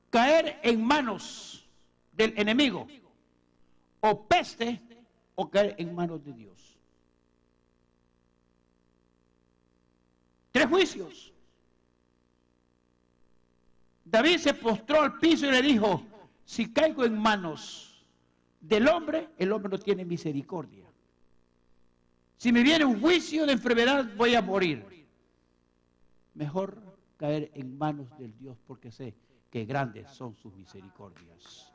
Speaker 2: caer en manos del enemigo, o peste, o caer en manos de Dios. 3 juicios. David se postró al piso y le dijo: si caigo en manos del hombre, el hombre no tiene misericordia. Si me viene un juicio de enfermedad, voy a morir. Mejor caer en manos del Dios, porque sé que grandes son sus misericordias.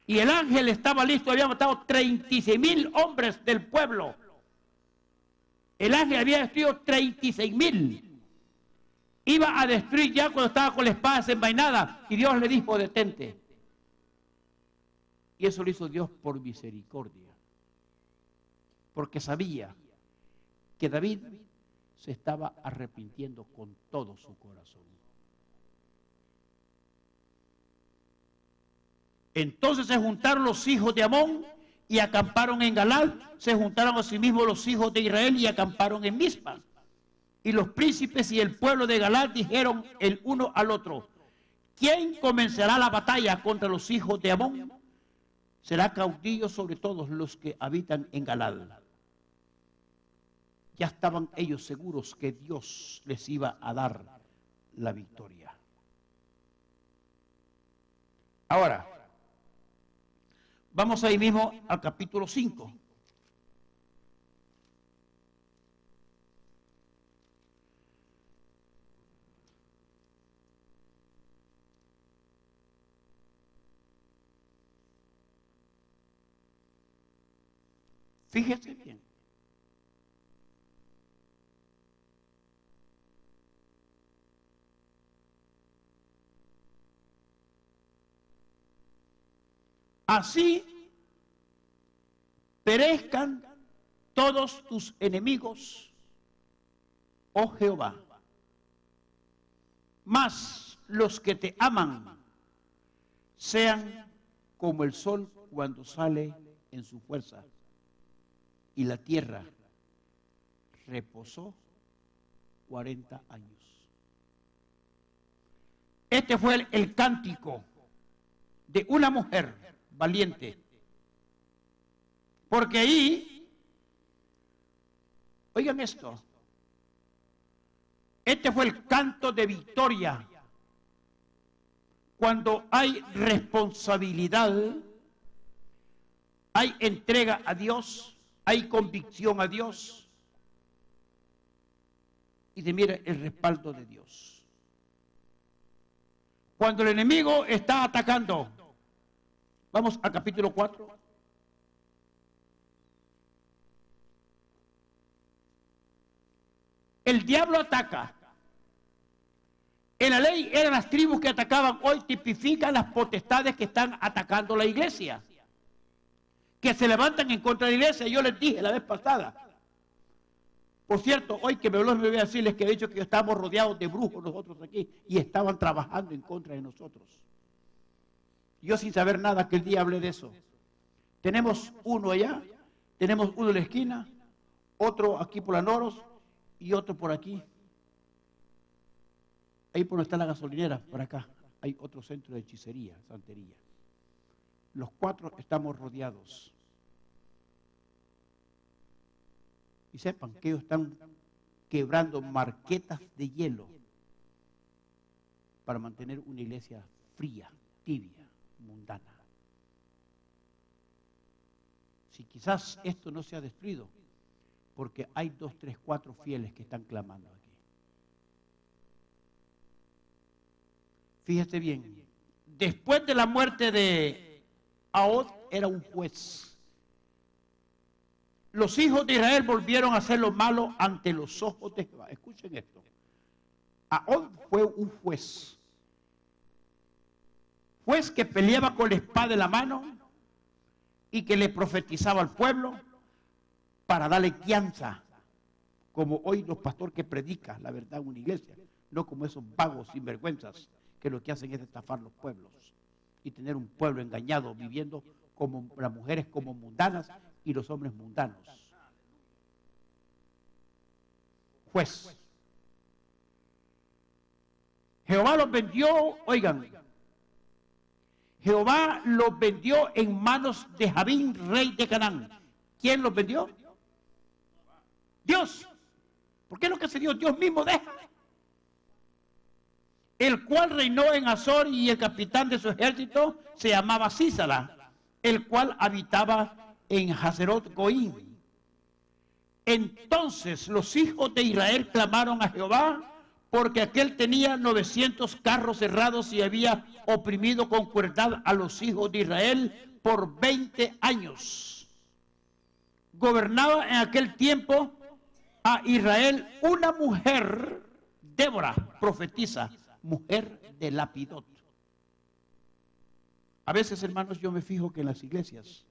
Speaker 2: Y el ángel estaba listo, había matado 36,000 hombres del pueblo. El ángel había destruido 36,000. Iba a destruir ya cuando estaba con la espada desenvainada, y Dios le dijo: detente. Y eso lo hizo Dios por misericordia, porque sabía que David se estaba arrepintiendo con todo su corazón. Entonces se juntaron los hijos de Amón y acamparon en Galad. Se juntaron a sí mismos los hijos de Israel y acamparon en Mizpa. Y los príncipes y el pueblo de Galad dijeron el uno al otro: ¿quién comenzará la batalla contra los hijos de Amón? Será caudillo sobre todos los que habitan en Galad. Ya estaban ellos seguros que Dios les iba a dar la victoria. Ahora, vamos ahí mismo al capítulo 5. Fíjese bien. Así perezcan todos tus enemigos, oh Jehová. Mas los que te aman sean como el sol cuando sale en su fuerza. Y la tierra reposó 40 años. Este fue el cántico de una mujer valiente. Porque ahí, oigan esto, este fue el canto de victoria. Cuando hay responsabilidad, hay entrega a Dios, hay convicción a Dios, y se mira el respaldo de Dios. Cuando el enemigo está atacando, vamos al capítulo 4. El diablo ataca. En la ley eran las tribus que atacaban, hoy tipifican las potestades que están atacando la iglesia, que se levantan en contra de la iglesia. Yo les dije la vez pasada. Por cierto, hoy que me voy a decirles que he dicho que estamos rodeados de brujos nosotros aquí y estaban trabajando en contra de nosotros. Yo sin saber nada que el día hablé de eso. Tenemos uno allá, tenemos uno en la esquina, otro aquí por la Noros y otro por aquí. Ahí por donde está la gasolinera, por acá, hay otro centro de hechicería, santería. Los 4 estamos rodeados. Y sepan que ellos están quebrando marquetas de hielo para mantener una iglesia fría, tibia, mundana. Si quizás esto no se ha destruido, porque hay 2, 3, 4 fieles que están clamando aquí. Fíjate bien, después de la muerte de Ahod era un juez. Los hijos de Israel volvieron a hacer lo malo ante los ojos de Jehová. Escuchen esto. Ahod fue un juez. Juez que peleaba con la espada en la mano y que le profetizaba al pueblo para darle guianza, como hoy los pastores que predican la verdad en una iglesia, no como esos vagos sinvergüenzas que lo que hacen es estafar los pueblos y tener un pueblo engañado, viviendo como las mujeres como mundanas y los hombres mundanos. Juez. Jehová los vendió, oigan, Jehová los vendió en manos de Jabín, rey de Canaán. ¿Quién los vendió? Dios. ¿Por qué es lo que se dio? Dios mismo deja. El cual reinó en Azor, y el capitán de su ejército se llamaba Sísara, el cual habitaba en Hazerot Goim. Entonces los hijos de Israel clamaron a Jehová, porque aquel tenía 900 carros cerrados y había oprimido con crueldad a los hijos de Israel por 20 años. Gobernaba en aquel tiempo a Israel una mujer, Débora, profetisa, mujer de Lapidot. A veces, hermanos, yo me fijo que en las iglesias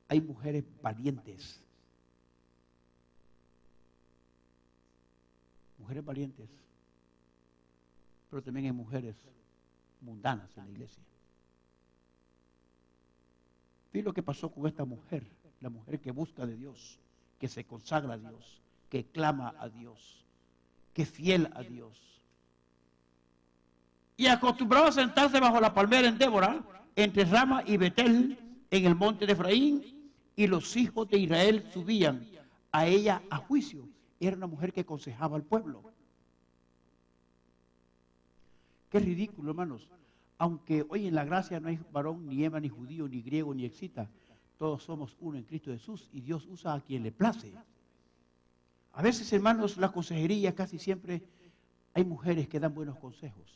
Speaker 2: hay mujeres valientes. Mujeres valientes. Pero también hay mujeres mundanas en la iglesia. ¿Qué es lo que pasó con esta mujer? La mujer que busca de Dios, que se consagra a Dios, que clama a Dios, que es fiel a Dios. Y acostumbraba a sentarse bajo la palmera en Débora, entre Rama y Betel, en el monte de Efraín, y los hijos de Israel subían a ella a juicio. Era una mujer que aconsejaba al pueblo. Qué ridículo, hermanos. Aunque hoy en la gracia no hay varón, ni hembra, ni judío, ni griego, ni excita, todos somos uno en Cristo Jesús, y Dios usa a quien le place. A veces, hermanos, la consejería casi siempre hay mujeres que dan buenos consejos.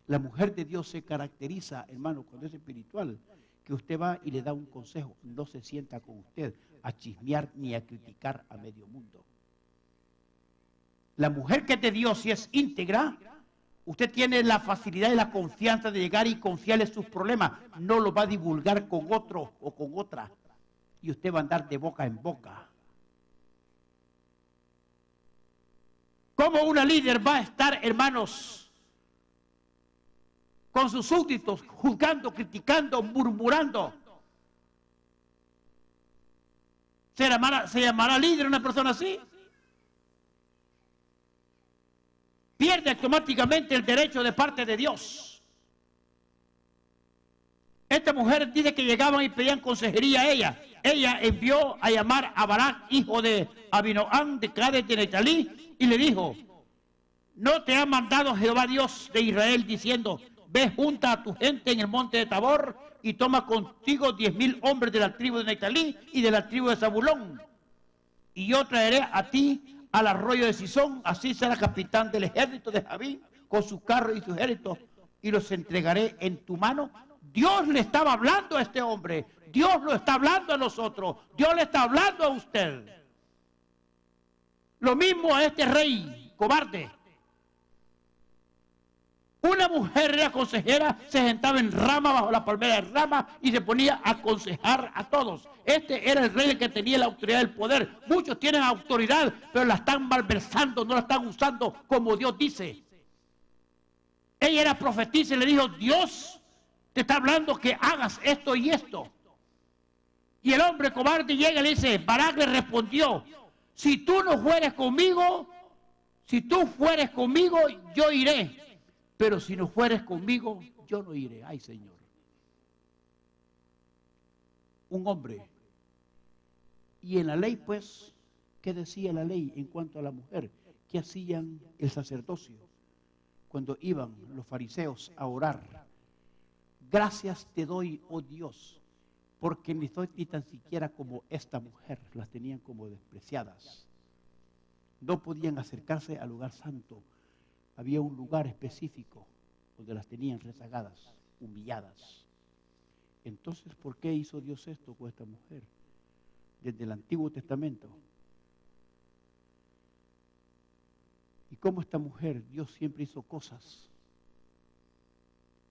Speaker 2: La mujer de Dios se caracteriza, hermano, cuando es espiritual, que usted va y le da un consejo, no se sienta con usted a chismear ni a criticar a medio mundo. La mujer que es de Dios, si es íntegra, usted tiene la facilidad y la confianza de llegar y confiarle sus problemas. No lo va a divulgar con otro o con otra. Y usted va a andar de boca en boca. ¿Cómo una líder va a estar, hermanos, con sus súbditos, juzgando, criticando, murmurando? ¿Se llamará líder una persona así? Pierde automáticamente el derecho de parte de Dios. Esta mujer dice que llegaban y pedían consejería a ella. Ella envió a llamar a Barak, hijo de Abinoam, de Cades de Neftalí, y le dijo: ¿no te ha mandado Jehová Dios de Israel diciendo: ve, junta a tu gente en el monte de Tabor y toma contigo 10,000 hombres de la tribu de Neftalí y de la tribu de Zabulón? Y yo traeré a ti al arroyo de Sisón, así será capitán del ejército de Jabín, con su carro y su ejército, y los entregaré en tu mano. Dios le estaba hablando a este hombre, Dios lo está hablando a nosotros, Dios le está hablando a usted. Lo mismo a este rey cobarde. Una mujer era consejera, se sentaba en Rama, bajo la palmera de Rama, y se ponía a aconsejar a todos. Este era el rey que tenía la autoridad del poder. Muchos tienen autoridad, pero la están malversando, no la están usando como Dios dice. Ella era profetisa y le dijo: Dios te está hablando que hagas esto y esto. Y el hombre cobarde llega y le dice, Barak le respondió: si tú no fueres conmigo, yo iré. Pero si no fueres conmigo, yo no iré. Ay, Señor. Un hombre. Y en la ley, pues, ¿Qué decía la ley en cuanto a la mujer? ¿Qué hacían el sacerdocio cuando iban los fariseos a orar? Gracias te doy, oh Dios, porque ni soy ni tan siquiera como esta mujer. Las tenían como despreciadas. No podían acercarse al lugar santo. Había un lugar específico donde las tenían rezagadas, humilladas. Entonces, ¿por qué hizo Dios esto con esta mujer? Desde el Antiguo Testamento. Y como esta mujer, Dios siempre hizo cosas.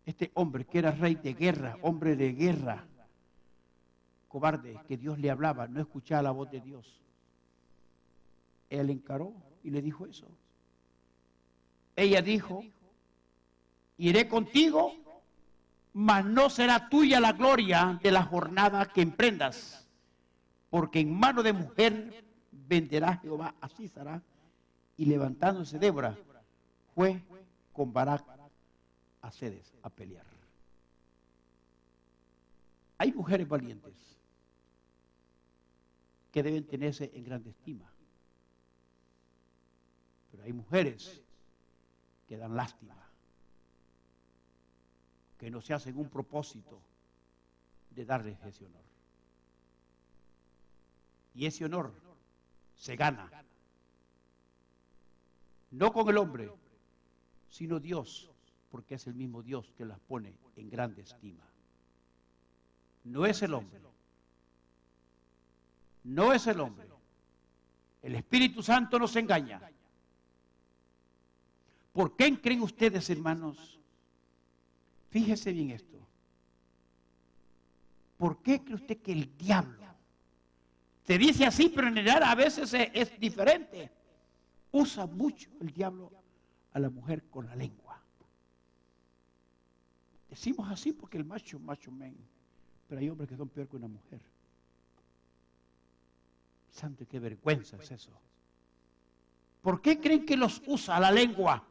Speaker 2: Este hombre que era rey de guerra, hombre de guerra, cobarde, que Dios le hablaba, no escuchaba la voz de Dios. Él encaró y le dijo eso. Ella dijo, iré contigo, mas no será tuya la gloria de la jornada que emprendas, porque en mano de mujer venderá Jehová a Sísara. Y levantándose Débora, fue con Barak a Cedes a pelear. Hay mujeres valientes que deben tenerse en grande estima. Pero hay mujeres que dan lástima, que no se hacen un propósito de darles ese honor. Y ese honor se gana, no con el hombre, sino Dios, porque es el mismo Dios que las pone en grande estima. No es el hombre. No es el hombre. El Espíritu Santo nos engaña. ¿Por qué creen ustedes, hermanos? Fíjese bien esto. ¿Por qué cree usted que el diablo, se dice así, pero en realidad a veces es diferente, usa mucho el diablo a la mujer con la lengua? Decimos así porque el macho men, pero hay hombres que son peor que una mujer. Santo, qué vergüenza es eso. ¿Por qué creen que los usa la lengua?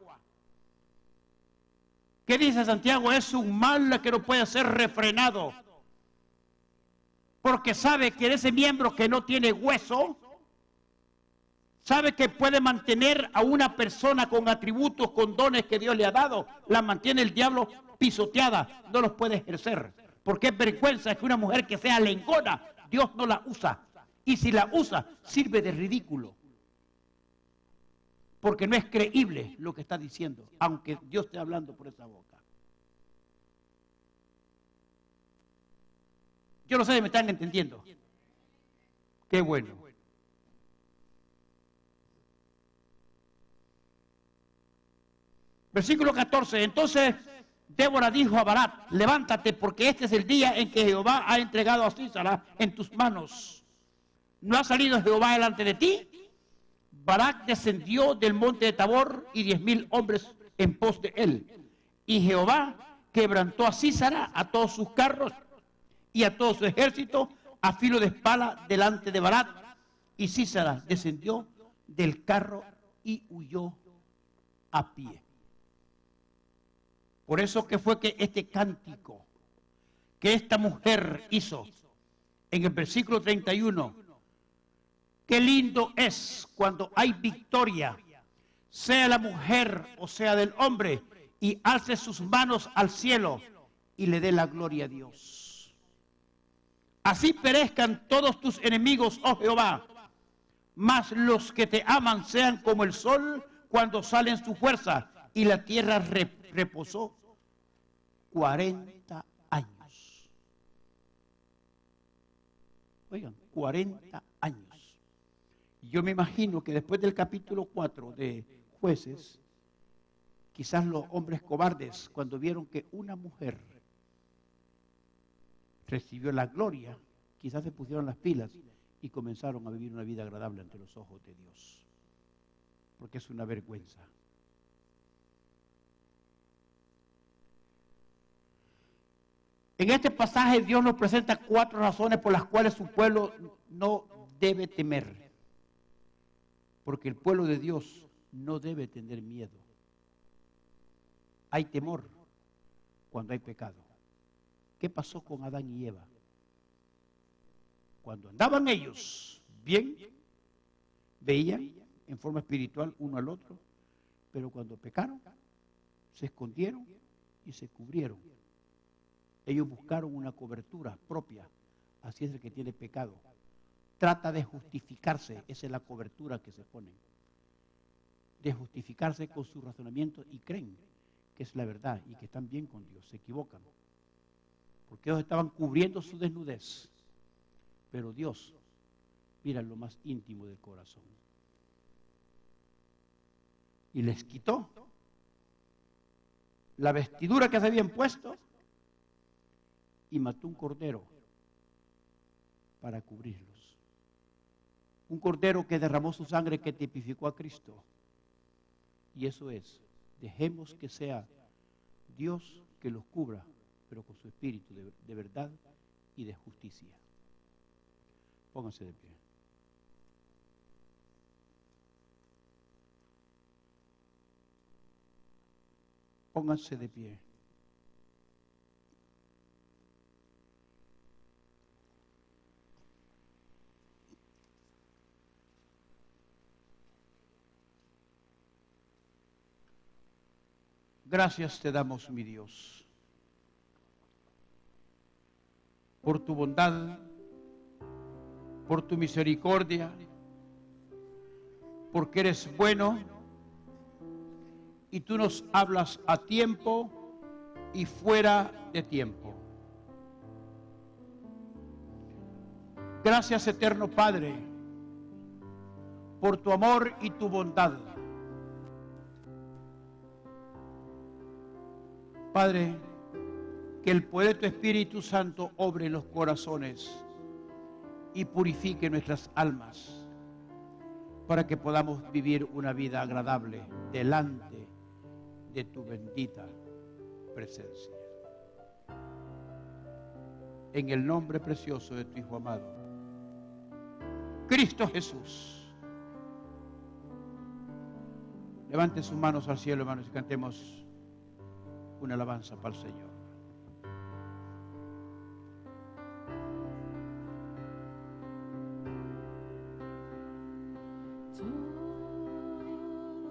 Speaker 2: ¿Qué dice Santiago? Es un mal que no puede ser refrenado. Porque sabe que ese miembro que no tiene hueso, sabe que puede mantener a una persona con atributos, con dones que Dios le ha dado, la mantiene el diablo pisoteada, no los puede ejercer. Porque es vergüenza que una mujer que sea lengona, Dios no la usa. Y si la usa, sirve de ridículo. Porque no es creíble lo que está diciendo, aunque Dios esté hablando por esa boca. Yo no sé si me están entendiendo. Qué bueno. Versículo 14. Entonces Débora dijo a Barak, levántate, porque este es el día en que Jehová ha entregado a Sísara en tus manos. ¿No ha salido Jehová delante de ti? Barak descendió del monte de Tabor y 10,000 hombres en pos de él. Y Jehová quebrantó a Sísara, a todos sus carros y a todo su ejército, a filo de espada delante de Barak. Y Sísara descendió del carro y huyó a pie. Por eso que fue que este cántico que esta mujer hizo en el versículo 31, qué lindo es cuando hay victoria, sea la mujer o sea del hombre, y alce sus manos al cielo y le dé la gloria a Dios. Así perezcan todos tus enemigos, oh Jehová, mas los que te aman sean como el sol cuando sale en su fuerza. Y la tierra reposó 40 años. Oigan, 40 años. Yo me imagino que después del capítulo 4 de Jueces, quizás los hombres cobardes, cuando vieron que una mujer recibió la gloria, quizás se pusieron las pilas y comenzaron a vivir una vida agradable ante los ojos de Dios. Porque es una vergüenza. En este pasaje Dios nos presenta 4 razones por las cuales su pueblo no debe temer. Porque el pueblo de Dios no debe tener miedo. Hay temor cuando hay pecado. ¿Qué pasó con Adán y Eva? Cuando andaban ellos bien, veían en forma espiritual uno al otro, pero cuando pecaron, se escondieron y se cubrieron. Ellos buscaron una cobertura propia. Así es el que tiene pecado. Trata de justificarse, esa es la cobertura que se ponen. De justificarse con su razonamiento y creen que es la verdad y que están bien con Dios. Se equivocan. Porque ellos estaban cubriendo su desnudez. Pero Dios mira lo más íntimo del corazón. Y les quitó la vestidura que se habían puesto y mató un cordero para cubrirlos. Un cordero que derramó su sangre, que tipificó a Cristo. Y eso es, dejemos que sea Dios que los cubra, pero con su espíritu de verdad y de justicia. Pónganse de pie. Pónganse de pie. Gracias te damos, mi Dios, por tu bondad, por tu misericordia, porque eres bueno y tú nos hablas a tiempo y fuera de tiempo. Gracias, eterno Padre, por tu amor y tu bondad. Padre, que el poder de tu Espíritu Santo obre en los corazones y purifique nuestras almas para que podamos vivir una vida agradable delante de tu bendita presencia. En el nombre precioso de tu Hijo amado, Cristo Jesús. Levante sus manos al cielo, hermanos, y cantemos una alabanza para el Señor.